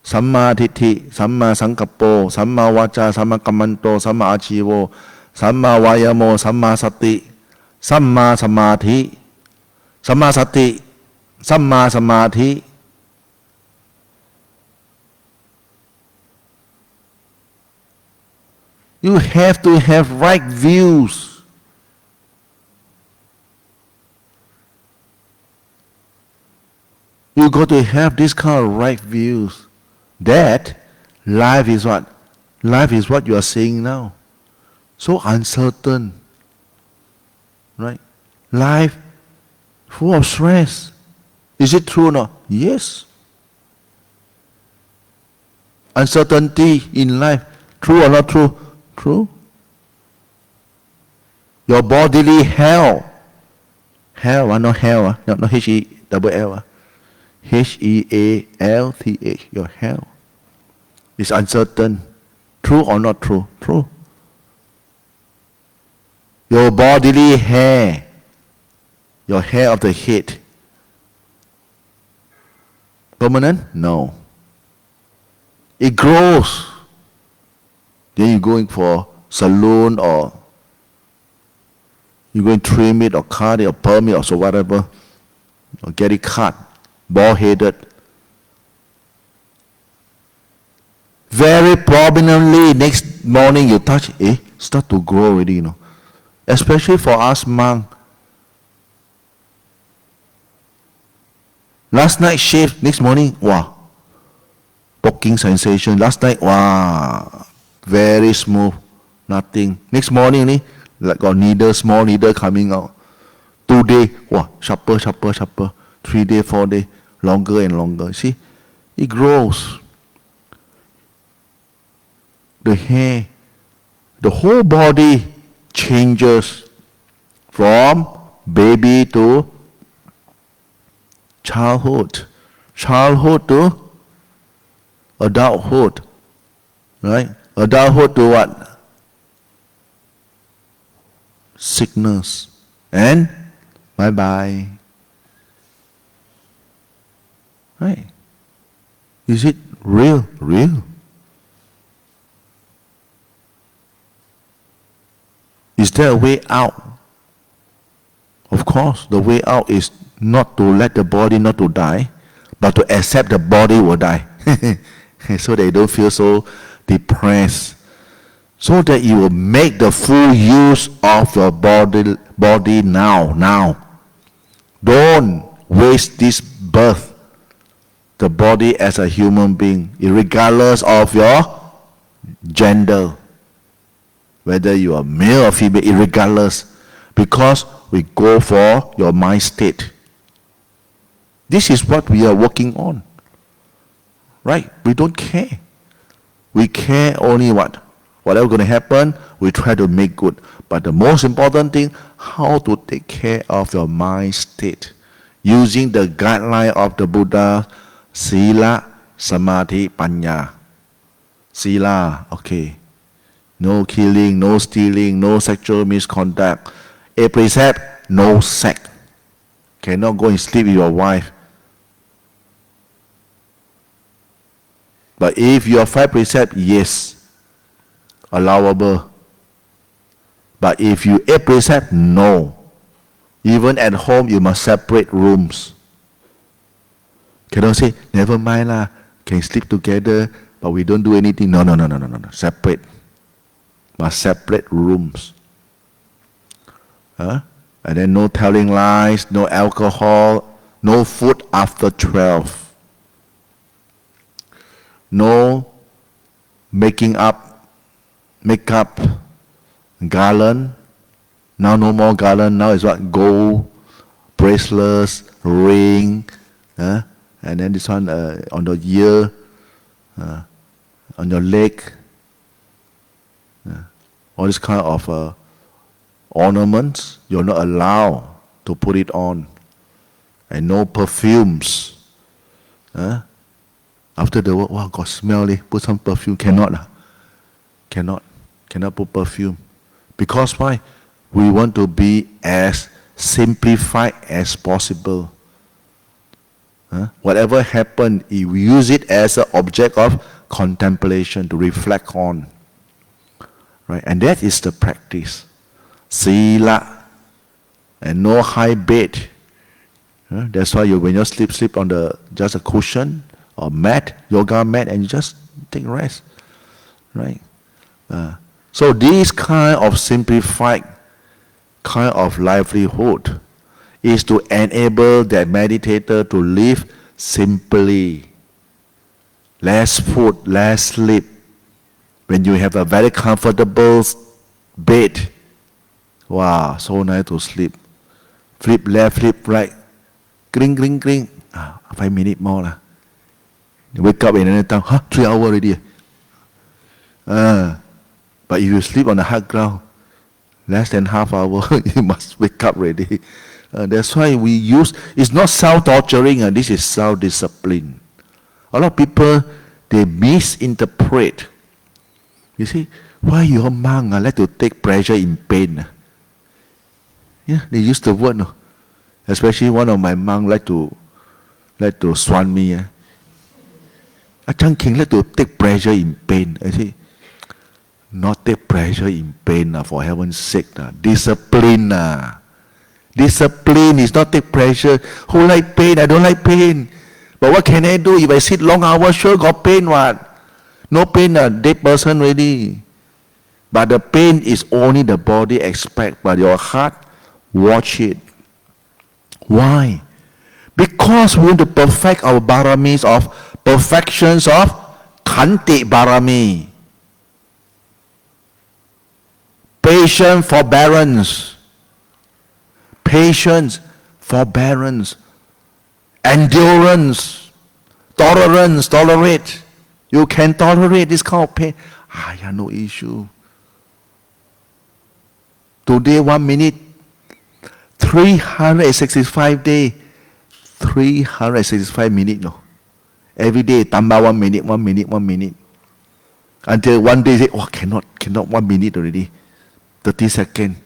Samma Ditti, Samma Sankappo, Samma Vaca, Samma Kammanto, Samma Achivo, Samma Vayamo, Samma Sati, Samma Samadhi, Samma Sati, Samma Samadhi. You have to have right views. You got to have this kind of right views. That life is what? Life is what you are saying now. So uncertain. Right? Life full of stress. Is it true or not? Yes. Uncertainty in life. True or not true? True. Your bodily hell. Hell, not hell. Not H-E-double-L. H-E-A-L-T-H. Your hell is uncertain. True or not true? True. Your bodily hair. Your hair of the head. Permanent? No. It grows. Then you're going for salon or you're going to trim it or cut it or perm it or so whatever. Or get it cut. Bald-headed. Very prominently next morning you touch it, start to grow already, you know. Especially for us monks. Last night shave, next morning, wow. Poking sensation. Last night, wow. Very smooth. Nothing. Next morning, like got needle, small needle coming out. 2 days, wow, sharper. 3 days, 4 days, longer and longer. See, it grows. The hair, the whole body changes from baby to childhood to adulthood, right? Adulthood to what? Sickness. And bye-bye. Right? Is it real? Real. Is there a way out? Of course, the way out is not to let the body not to die, but to accept the body will die. So that you don't feel so depressed. So that you will make the full use of your body now. Don't waste this birth, the body as a human being, regardless of your gender. Whether you are male or female, irregardless. Because we go for your mind state. This is what we are working on. Right? We don't care. We care only what? Whatever going to happen, we try to make good. But the most important thing, how to take care of your mind state. Using the guideline of the Buddha, Sila, Samadhi, Panya. Sila, okay. No killing, no stealing, no sexual misconduct. A precept, no sex. Cannot go and sleep with your wife. But if your 5 precepts, yes, allowable. But if you 8 precepts, no. Even at home, you must separate rooms. Cannot say, never mind lah, can sleep together, but we don't do anything. No. Separate. Must separate rooms. And then no telling lies, no alcohol, no food after 12. No makeup, garland. Now no more garland. Now is what? Gold, bracelets, ring, and then this one on the ear, on your leg. All this kind of ornaments, you're not allowed to put it on. And no perfumes. After the work, wow, got smelly, put some perfume. Cannot put perfume. Because why? We want to be as simplified as possible. Whatever happened, we use it as an object of contemplation to reflect on. Right? And that is the practice. Sila. And no high bed. That's why when you sleep on just a cushion or mat, yoga mat, and you just take rest. Right? So this kind of simplified kind of livelihood is to enable that meditator to live simply. Less food, less sleep, When you have a very comfortable bed, wow, so nice to sleep. Flip left, flip right, cling, cling, cling. 5 minutes more lah. You wake up in another time, 3 hours already. But if you sleep on the hard ground, less than half hour, you must wake up already. That's why we use, it's not self-torturing, this is self-discipline. A lot of people, they misinterpret. You see, why your monk like to take pleasure in pain? Yeah, they use the word, no? Especially one of my monks like to swan me. Ajaan Keng like to take pleasure in pain. I say, not take pleasure in pain, for heaven's sake. Discipline. Discipline is not take pleasure. Who like pain? I don't like pain. But what can I do? If I sit long hours, sure got pain, what? No pain, dead person already. But the pain is only the body expect, but your heart, watch it. Why? Because we want to perfect our baramis of perfections of Khanti barami. Patience, forbearance. Patience, forbearance. Endurance. Tolerance, tolerate. You can tolerate this kind of pain. No issue. Today, 1 minute. 365 days. 365 minutes, no. Every day, tamba 1 minute, 1 minute, 1 minute. Until one day, say, cannot 1 minute already. 30 seconds.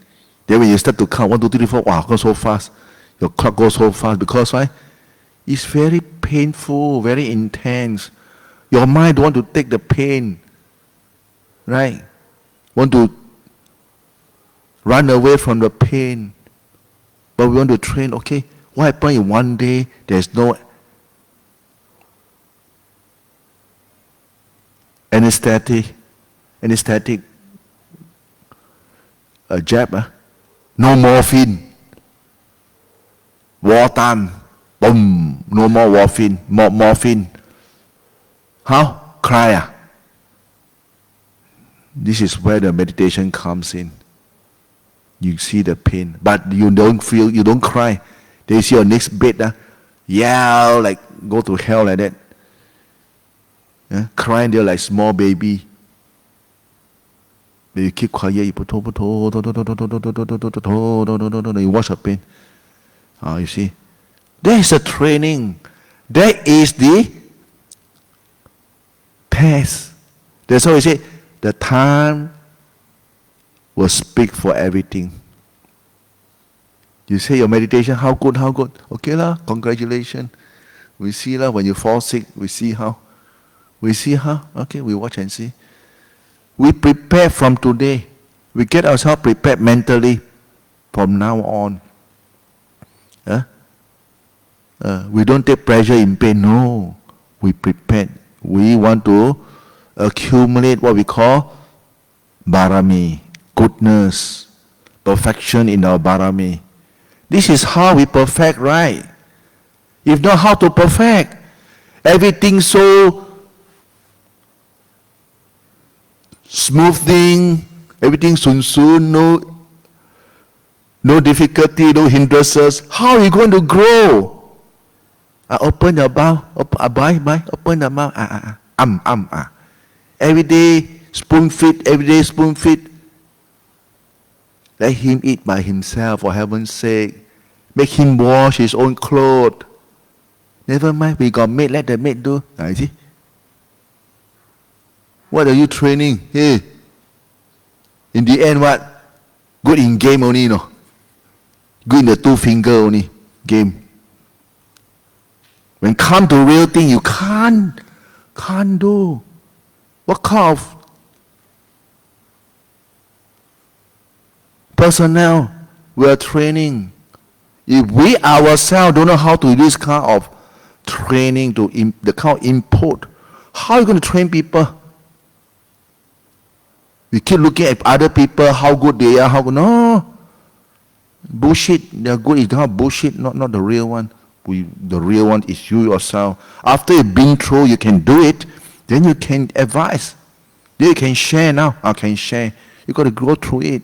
Then when you start to count, 1, 2, 3, 4, goes so fast. Your clock goes so fast. Because why? It's very painful, very intense. Your mind don't want to take the pain. Right? Want to run away from the pain. But we want to train, okay, what happened in one day? There's no anesthetic jab, no morphine, wartime, boom, no more morphine. How? Cry. This is where the meditation comes in. You see the pain, but you don't feel, you don't cry. Then you see your next bed, yell like go to hell like that. Crying there like small baby. But you keep quiet, you watch the pain. You see. There is a training. There is the test. That's why we say the time will speak for everything. You say your meditation, how good? Okay lah, congratulations. We see lah, when you fall sick, we see how. Okay, we watch and see. We prepare from today. We get ourselves prepared mentally from now on. We don't take pleasure in pain, no. We prepare. We want to accumulate what we call barami, goodness, perfection in our barami. This is how we perfect, right? If not, how to perfect? Everything so smooth thing, everything soon, no difficulty, no hindrances. How are you going to grow? Open your mouth, open the mouth. Every day spoon feed. Let him eat by himself, for heaven's sake. Make him wash his own clothes. Never mind, we got maid, let the maid do. You see? What are you training? Hey, in the end, what? Good in game only, no? Good in the 2 finger only, game. When come to real thing, you can't do. What kind of personnel we are training? If we ourselves don't know how to do this kind of training, the kind of input, how are you going to train people? We keep looking at other people, how good they are, how good. No. Bullshit. They are good. It's not bullshit, not the real one. The real one is you yourself. After you've been through, you can do it, then you can advise. You can share now. I can share. You got to go through it.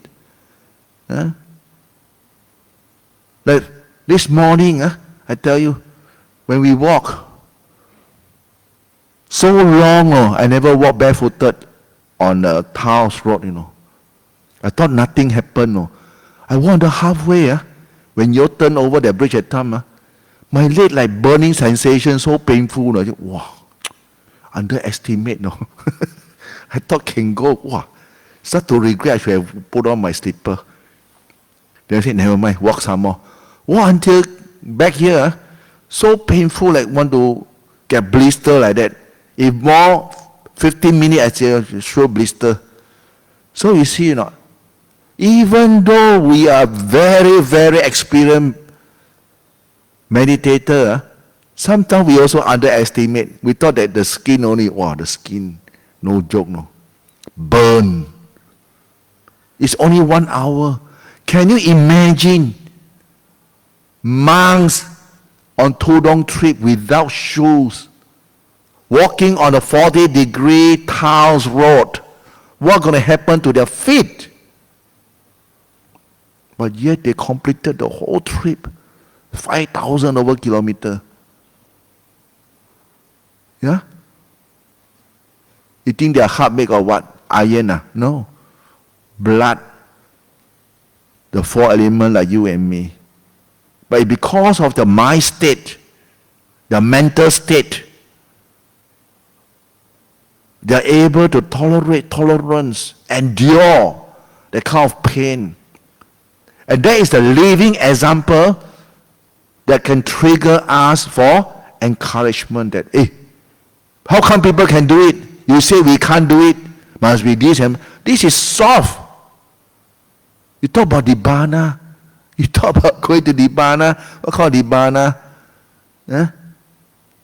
Like this morning, I tell you, when we walk, so long, I never walked barefooted on the Taos Road, I thought nothing happened. I wander halfway, when you turn over the bridge at time, my leg like burning sensation, so painful. Wow, underestimate, I thought can go. Wow, start to regret I should have put on my slipper. Then I said, never mind, walk some more. Walk until back here, so painful, like want to get blister like that. If more 15 minutes, I say, sure blister. So you see, even though we are very, very experienced meditator, sometimes we also underestimate. We thought that the skin only, the skin, no joke, burn. It's only 1 hour. Can you imagine monks on Tudong trip without shoes, walking on a 40-degree Taos road? What's going to happen to their feet? But yet they completed the whole trip, 5,000 over kilometers. Yeah? You think their heart made of what? Iron? No. Blood. The 4 elements like you and me. But because of the mind state, the mental state, they are able to tolerance, endure the kind of pain. And that is the living example that can trigger us for encouragement that, how come people can do it? You say we can't do it. Must be this and this is soft. You talk about Nibbana. You talk about going to Nibbana. What called Nibbana?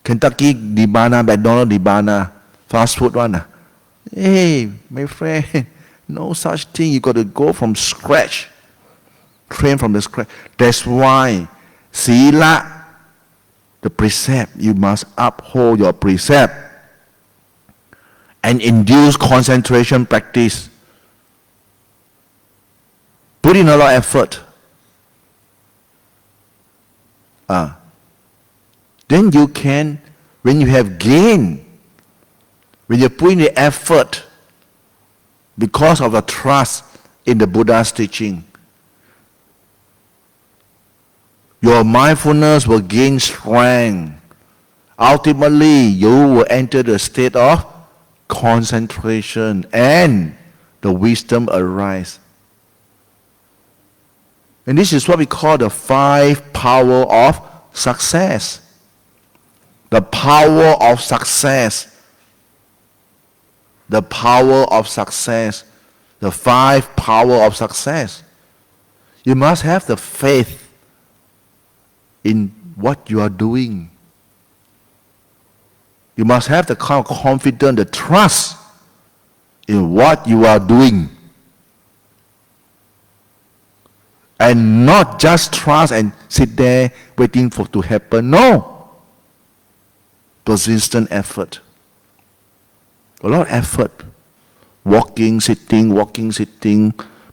Kentucky Nibbana, McDonald's Nibbana, fast food one. Hey, my friend, no such thing. You got to go from scratch. Train from the scratch. That's why Sila, the precept, you must uphold your precept and induce concentration practice. Put in a lot of effort. Then you can, when you have gain, when you put in the effort because of the trust in the Buddha's teaching, your mindfulness will gain strength. Ultimately, you will enter the state of concentration and the wisdom arise. And this is what we call the 5 power of success. The power of success. The power of success. The 5 power of success. You must have the faith in what you are doing. You must have the kind of confidence, the trust in what you are doing. And not just trust and sit there waiting for it to happen. No. Persistent effort. A lot of effort. Walking, sitting,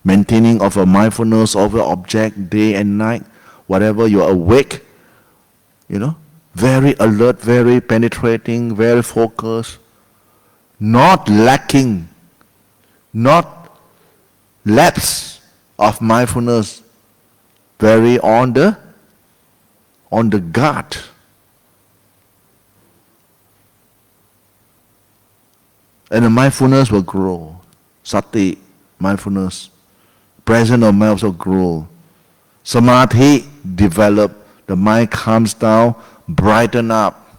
maintaining of a mindfulness over object day and night. Whatever you are awake, very alert, very penetrating, very focused. Not lacking. Not lapse of mindfulness. Very on the guard. And the mindfulness will grow. Sati, mindfulness. Presence of mind also grow. Samadhi develop. The mind calms down, brighten up.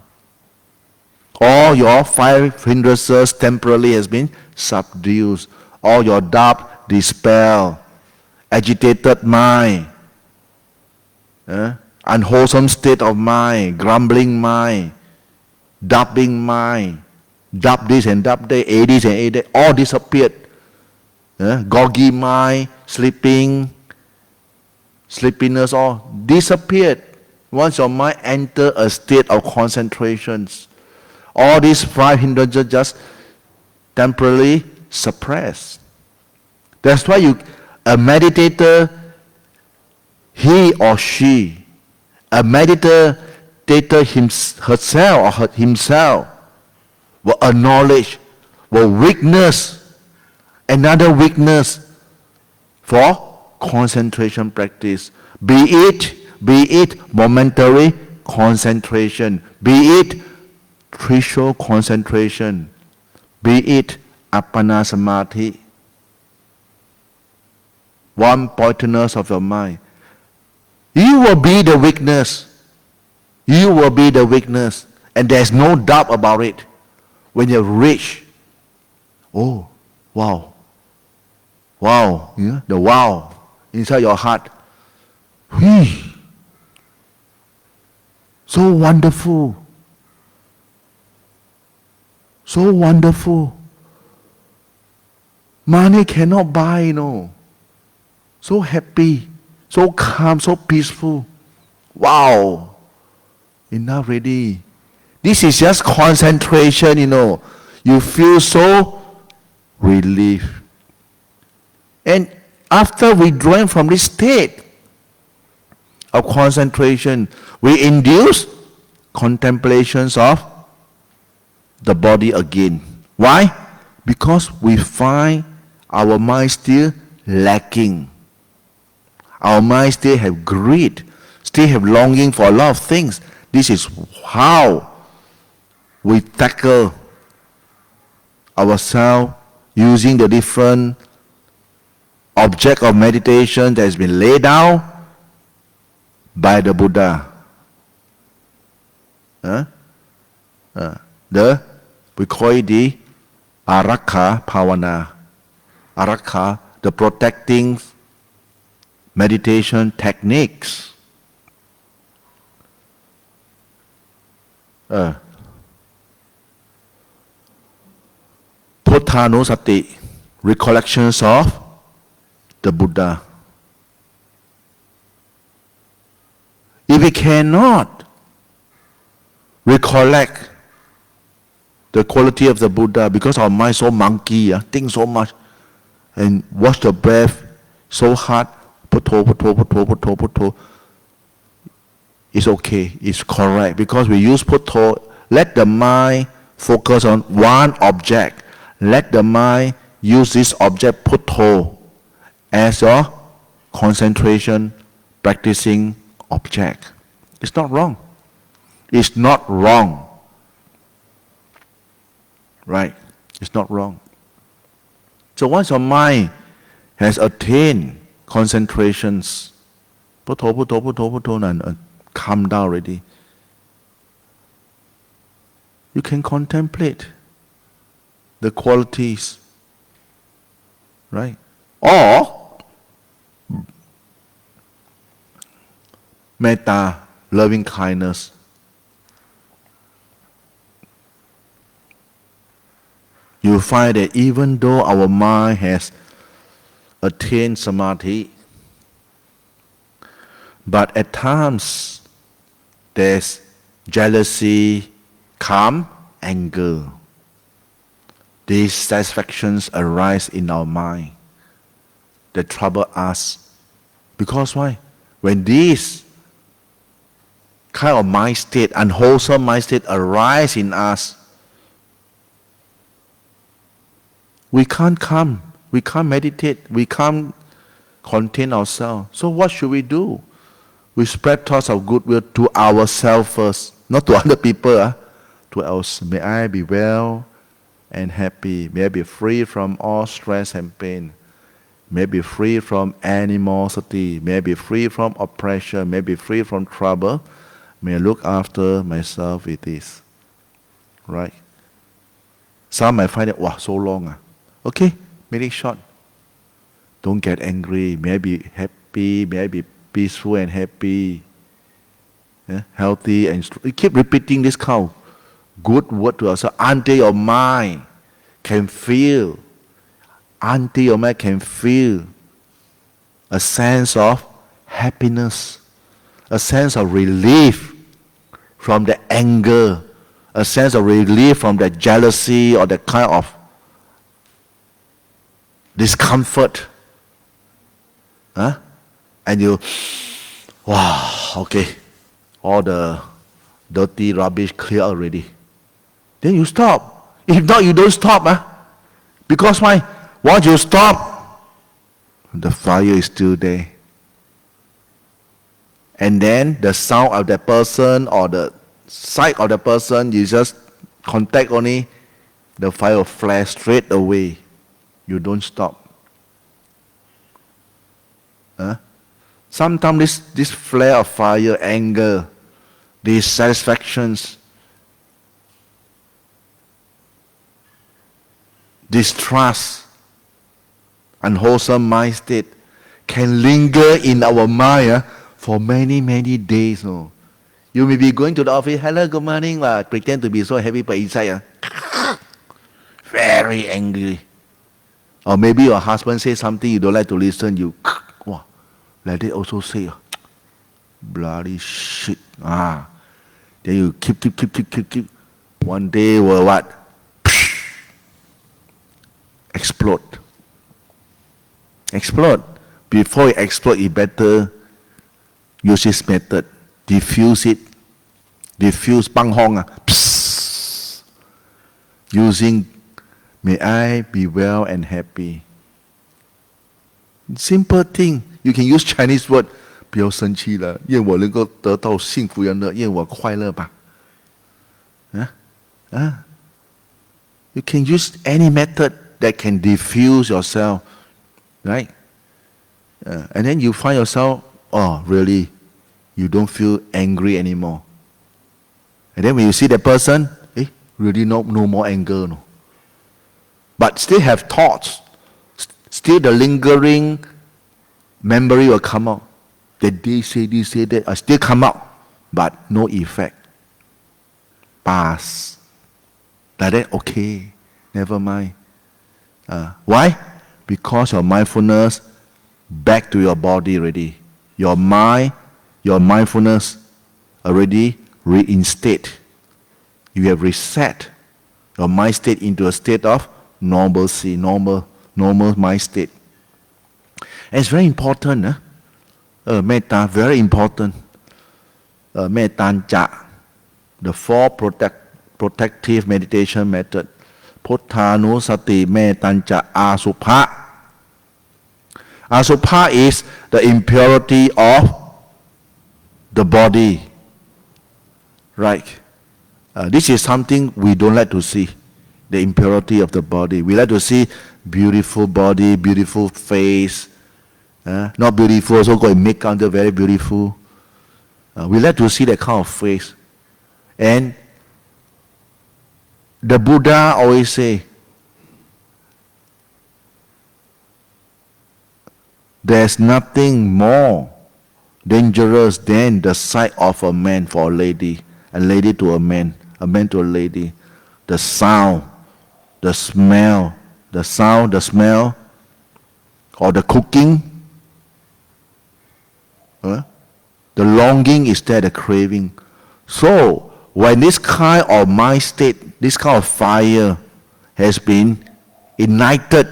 All your 5 hindrances temporarily has been subdued. All your doubt dispelled. Agitated mind. Unwholesome state of mind, grumbling mind, doubting mind, doubt this and doubt that, this and that, all disappeared. Groggy mind, sleepiness, all disappeared. Once your mind enters a state of concentration, all these 5 hindrances just temporarily suppressed. That's why a meditator, he or she, a meditator herself or himself will acknowledge, will witness another weakness for concentration practice. Be it momentary concentration, be it threshold concentration, be it appana samadhi, one pointedness of your mind. You will be the weakness. You will be the weakness. And there's no doubt about it. When you reach, oh, wow. Wow. Yeah? The wow inside your heart. So wonderful. So wonderful. Money cannot buy, So happy, so calm, so peaceful. Wow. Enough already. This is just concentration, You feel so relieved. And after withdrawing from this state of concentration, we induce contemplations of the body again. Why? Because we find our mind still lacking. Our mind still have greed, still have longing for a lot of things. This is how we tackle ourselves using the different object of meditation that has been laid down by the Buddha. We call it the Arakha Pavana. Arakha, the protecting meditation techniques. Puttanusati, recollections of the Buddha. If we cannot recollect the quality of the Buddha because our mind so monkey, think so much, and watch the breath so hard, putto. It's okay, it's correct, because we use putto. Let the mind focus on one object. Let the mind use this object, putto, as your concentration practicing object. It's not wrong. It's not wrong. Right? It's not wrong. So once your mind has attained concentrations, putto, and calm down already, you can contemplate the qualities, right? Or metta, loving kindness. You find that even though our mind has attained samadhi, but at times there's jealousy, calm, anger. These satisfactions arise in our mind that trouble us. Because why? When these kind of mind state, unwholesome mind state arise in us, we can't come, we can't meditate, we can't contain ourselves. So what should we do? We spread thoughts of goodwill to ourselves first, not to other people. To us, may I be well and happy. May I be free from all stress and pain. May I be free from animosity. May I be free from oppression. May I be free from trouble. May I look after myself with this. Right? Some might find it, wow, so long. Okay, make it short. Don't get angry. May I be happy. May I be peaceful and happy. Healthy and strong. You keep repeating this kind of good word to yourself until your mind can feel, a sense of happiness, a sense of relief from the anger, a sense of relief from the jealousy or the kind of discomfort. Huh? And you, wow, okay, all the dirty rubbish clear already. Then you stop. If not, you don't stop. Huh? Because why? Once you stop, the fire is still there. And then the sound of that person or the sight of the person, you just contact only, the fire will flash straight away. You don't stop. Huh? Sometimes this flare of fire, anger, dissatisfactions, distrust, unwholesome mind state can linger in our mind for many, many days. No? You may be going to the office, hello, good morning, pretend to be so happy, but inside, very angry. Or maybe your husband says something you don't like to listen, you, wow, like they also say, bloody shit. Then you keep. One day will what? Explode. Before it explode, you better use this method. Diffuse it. Diffuse bang hong. Using, may I be well and happy. Simple thing. You can use Chinese word. 不要生气了，愿我能够得到幸福安乐，愿我快乐吧。You can use any method that can diffuse yourself, right? And then you find yourself, oh, really, you don't feel angry anymore. And then when you see the person, really no more anger. No. But still have thoughts. Still the lingering memory will come out. That they say this, say that, still come out. But no effect. Pass. Like that, okay. Never mind. Why? Because your mindfulness back to your body already. Your mind, your mindfulness already reinstate. You have reset your mind state into a state of normalcy, normal mind state. And it's very important. Metta, very important. Metta, the four protective meditation method. Putthanusati, Mettanca, Asupha. Asupha is the impurity of the body. Right. This is something we don't like to see. The impurity of the body. We like to see beautiful body, beautiful face. Not beautiful, so go and make under very beautiful. We like to see that kind of face. And the Buddha always say, there's nothing more dangerous than the sight of a man for a lady to a man to a lady. The sound, the smell, or the cooking. The longing is there, the craving. So, when this kind of mind state, this kind of fire has been ignited,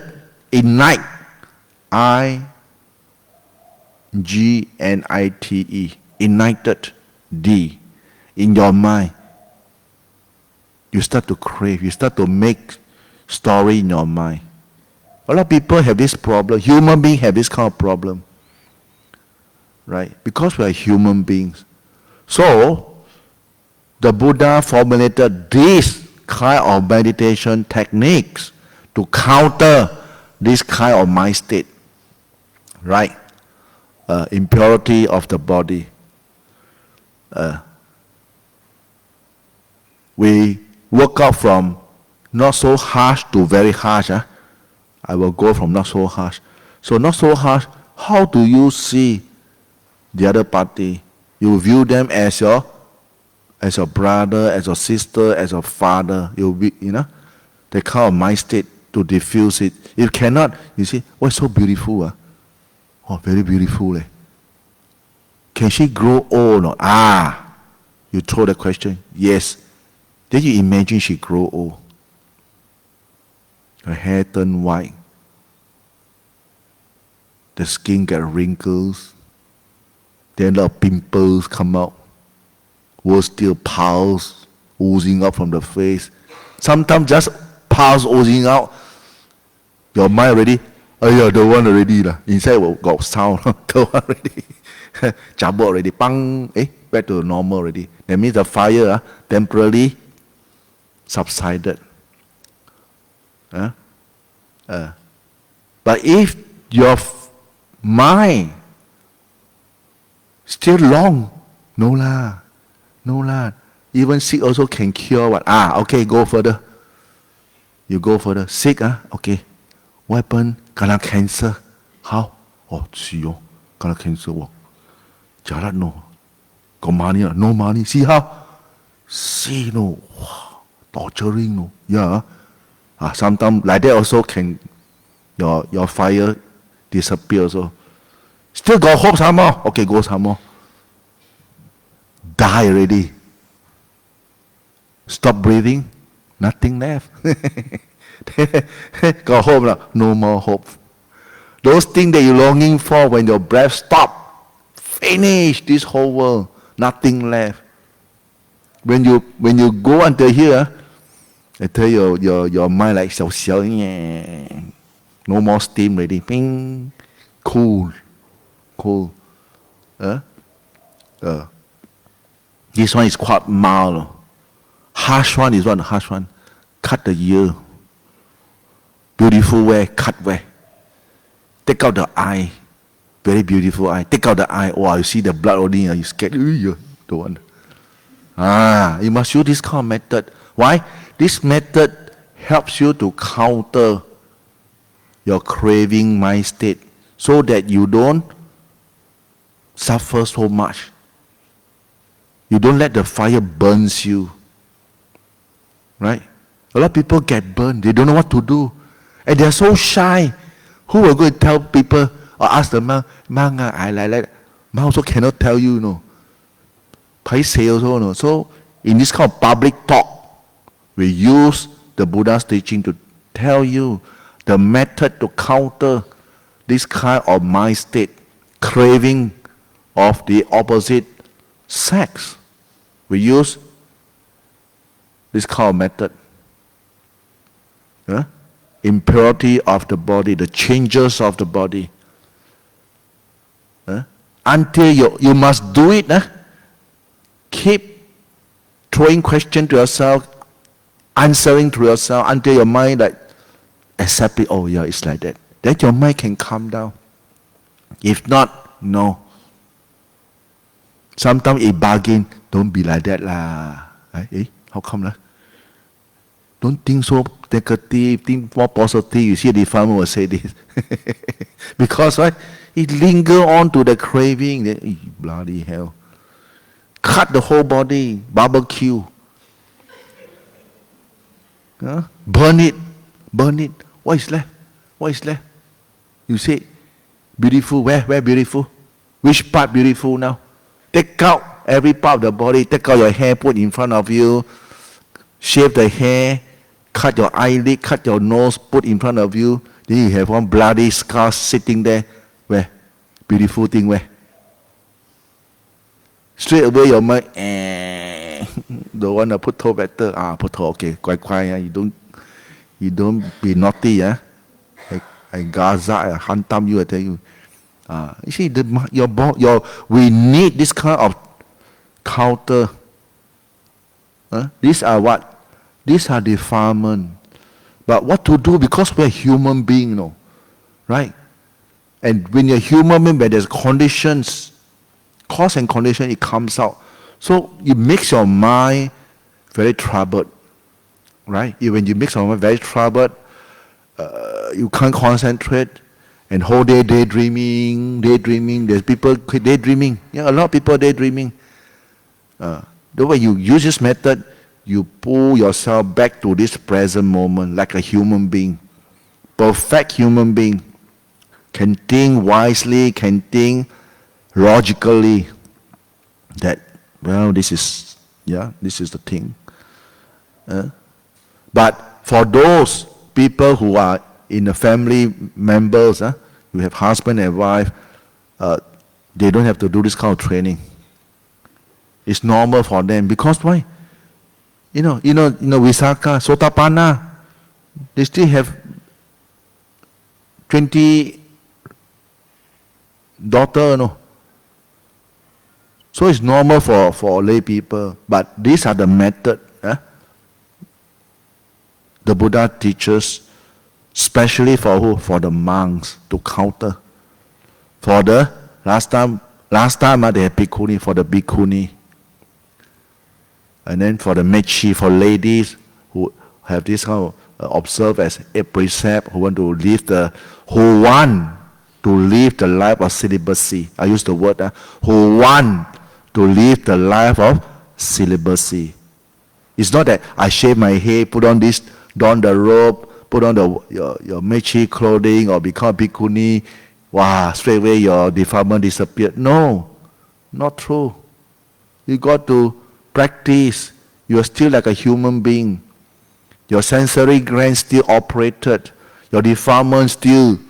I-G-N-I-T-E, ignited, D, in your mind, you start to crave, you start to make story in your mind. A lot of people have this problem, human beings have this kind of problem. Right? Because we are human beings. So, the Buddha formulated this kind of meditation techniques to counter this kind of mind state. Right? Impurity of the body. We work out from not so harsh to very harsh. I will go from not so harsh. So not so harsh, how do you see the other party? You view them as your brother, as your sister, as your father. You be, the kind of mind state to diffuse it. If you cannot, you see, oh, it's so beautiful. Oh, very beautiful. Can she grow old or not? You throw the question, yes. Then you imagine she grow old. Her hair turn white. the skin get wrinkles, then a lot of pimples come out, worse still, piles oozing out from the face. Sometimes just piles oozing out, your mind already, oh yeah, the one already lah. Inside got sound, the one already, jabot already, bang, back to normal already. That means the fire temporarily subsided. But if your mind still long, no lah. Even sick also can cure what? Okay, go further. You go further. Sick, okay. What happened? Kena cancer. How? Oh, see, kena cancer. Jalan no. Got money? No money. See how? See no. Wow. Torturing no. Yeah. Sometimes like that also can your fire disappear also. Still got hope some more. Okay, go some more. Die already. Stop breathing. Nothing left. Got hope now. No more hope. Those things that you're longing for when your breath stop, finish this whole world. Nothing left. When you go until here, I tell you, your mind like xiao, no more steam already. Ping, cool. This one is quite mild. Harsh one is what? Harsh one. Cut the ear. Beautiful way, cut way. Take out the eye. Very beautiful eye. Take out the eye. Wow, you see the blood only, you scared. Don't want. You must use this kind of method. Why? This method helps you to counter your craving mind state so that you don't suffer so much. You don't let the fire burns you. Right? A lot of people get burned. They don't know what to do. And they're so shy. Who will go and tell people or ask the monk, I like. Monk also cannot tell you, Paisei also, So in this kind of public talk, we use the Buddha's teaching to tell you the method to counter this kind of mind state, craving of the opposite sex. We use this kind of method. Impurity of the body, the changes of the body. Until you must do it. Keep throwing questions to yourself, answering to yourself until your mind like accept it. Oh yeah, it's like that. Then your mind can calm down. If not, no. Sometimes it bargain. Don't be like that lah. How come lah? Don't think so negative, think more positive. You see the farmer will say this. Because right, it linger on to the craving. Then, bloody hell. Cut the whole body, barbecue. Burn it. What is left? You say, beautiful. Where beautiful? Which part beautiful now? Take out every part of the body. Take out your hair, put in front of you. Shave the hair. Cut your eyelid, cut your nose, put in front of you. Then you have one bloody scar sitting there. Where? Beautiful thing where? Straight away your mind, don't want to put toe better. Put toe, okay, quiet. You don't be naughty, I Gaza, I hantam you, I tell you. You see, we need this kind of counter. These are what? These are defilement. But what to do? Because we're human beings, right? And when you're human being, when there's conditions, cause and condition, it comes out. So it makes your mind very troubled, right? When you make your mind very troubled, you can't concentrate, and whole day daydreaming. There's people daydreaming. A lot of people daydreaming. The way you use this method, you pull yourself back to this present moment like a human being. Perfect human being. Can think wisely, can think logically that, this is the thing. But for those people who are in the family members, you have husband and wife, they don't have to do this kind of training. It's normal for them because why? Visakha, Sotapanna, they still have 20 daughters, So it's normal for lay people, but these are the method the Buddha teaches, especially for who? For the monks to counter. For the last time they had bhikkhuni, for the bhikkhuni. And then for the mechi, for ladies who have this kind of observe as a precept, who want to live the life of celibacy. I use the word who want to live the life of celibacy. It's not that I shave my hair, put on the robe, put on your mechi clothing, or become bhikkhuni. Wow, straight away your defilement disappeared. No, not true. You got to practice. You are still like a human being. Your sensory glands still operated. Your defilement still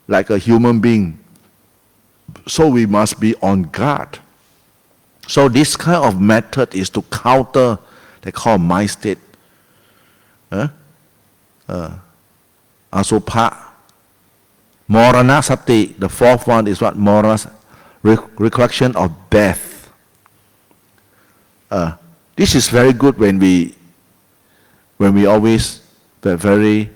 like a human being. So we must be on guard. So this kind of method is to counter, they call mind state. Asopha. Morana sati. The fourth one is what? Morana, recollection of death. This is very good when we always were very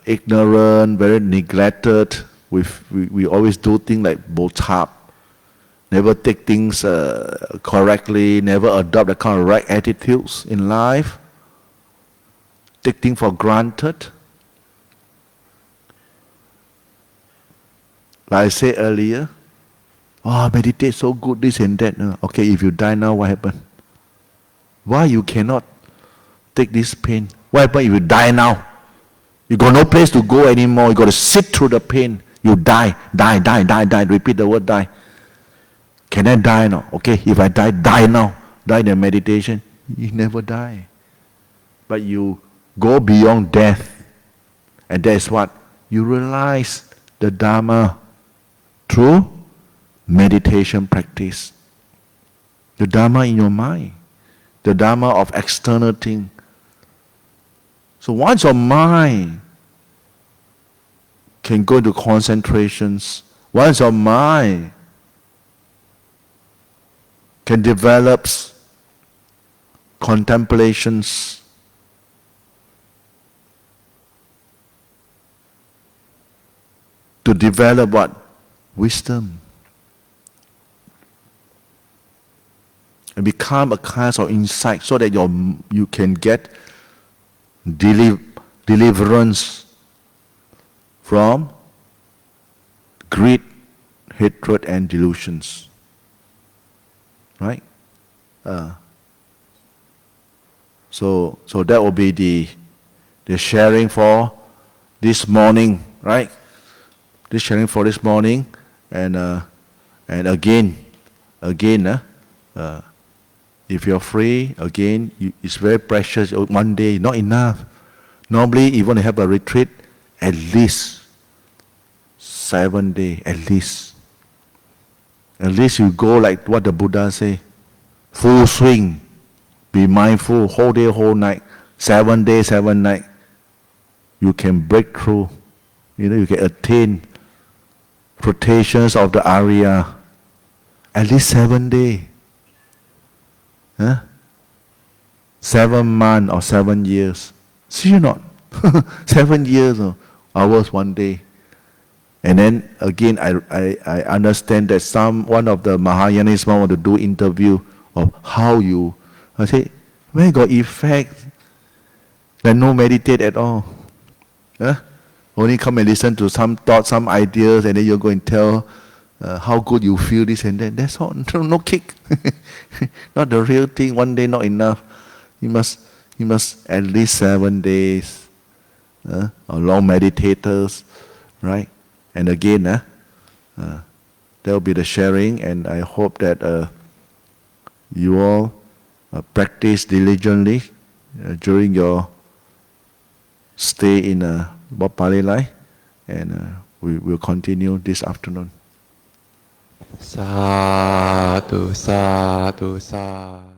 ignorant, very neglected. We always do things like botap, never take things correctly, never adopt the kind of right attitudes in life, take things for granted. Like I said earlier, meditate so good, this and that. Okay, if you die now, what happens? Why you cannot take this pain? What happens if you die now? You got no place to go anymore. You got to sit through the pain. You die. Repeat the word die. Can I die now? Okay, if I die now. Die in the meditation. You never die. But you go beyond death. And that's what? You realize the Dharma through meditation practice. The Dharma in your mind. The Dharma of external thing. So once your mind can go into concentrations, once your mind can develop contemplations, to develop what? Wisdom. And become a kind of insight so that you can get deliverance from greed, hatred, and delusions. Right? So that will be the sharing for this morning, right? This sharing for this morning, and again, if you're free, again, it's very precious. One day, not enough. Normally, you want to have a retreat, at least 7 days, at least. At least you go like what the Buddha say, full swing, be mindful, whole day, whole night, 7 days, 7 nights. You can break through. You can attain protections of the Arya. At least 7 days. 7 months or 7 years. See you not? 7 years or hours, 1 day. And then again, I understand that one of the Mahayanis want to do interview of how you. I say, when got effect? Then no meditate at all. Only come and listen to some thoughts, some ideas, and then you go and tell how good you feel, this and that. That's all. No kick. Not the real thing. 1 day not enough. You must at least 7 days. Or long meditators, right? And again, that will be the sharing, and I hope that you all practice diligently during your stay in Palelai, and we will continue this afternoon. Sadhu, sadhu, sadhu.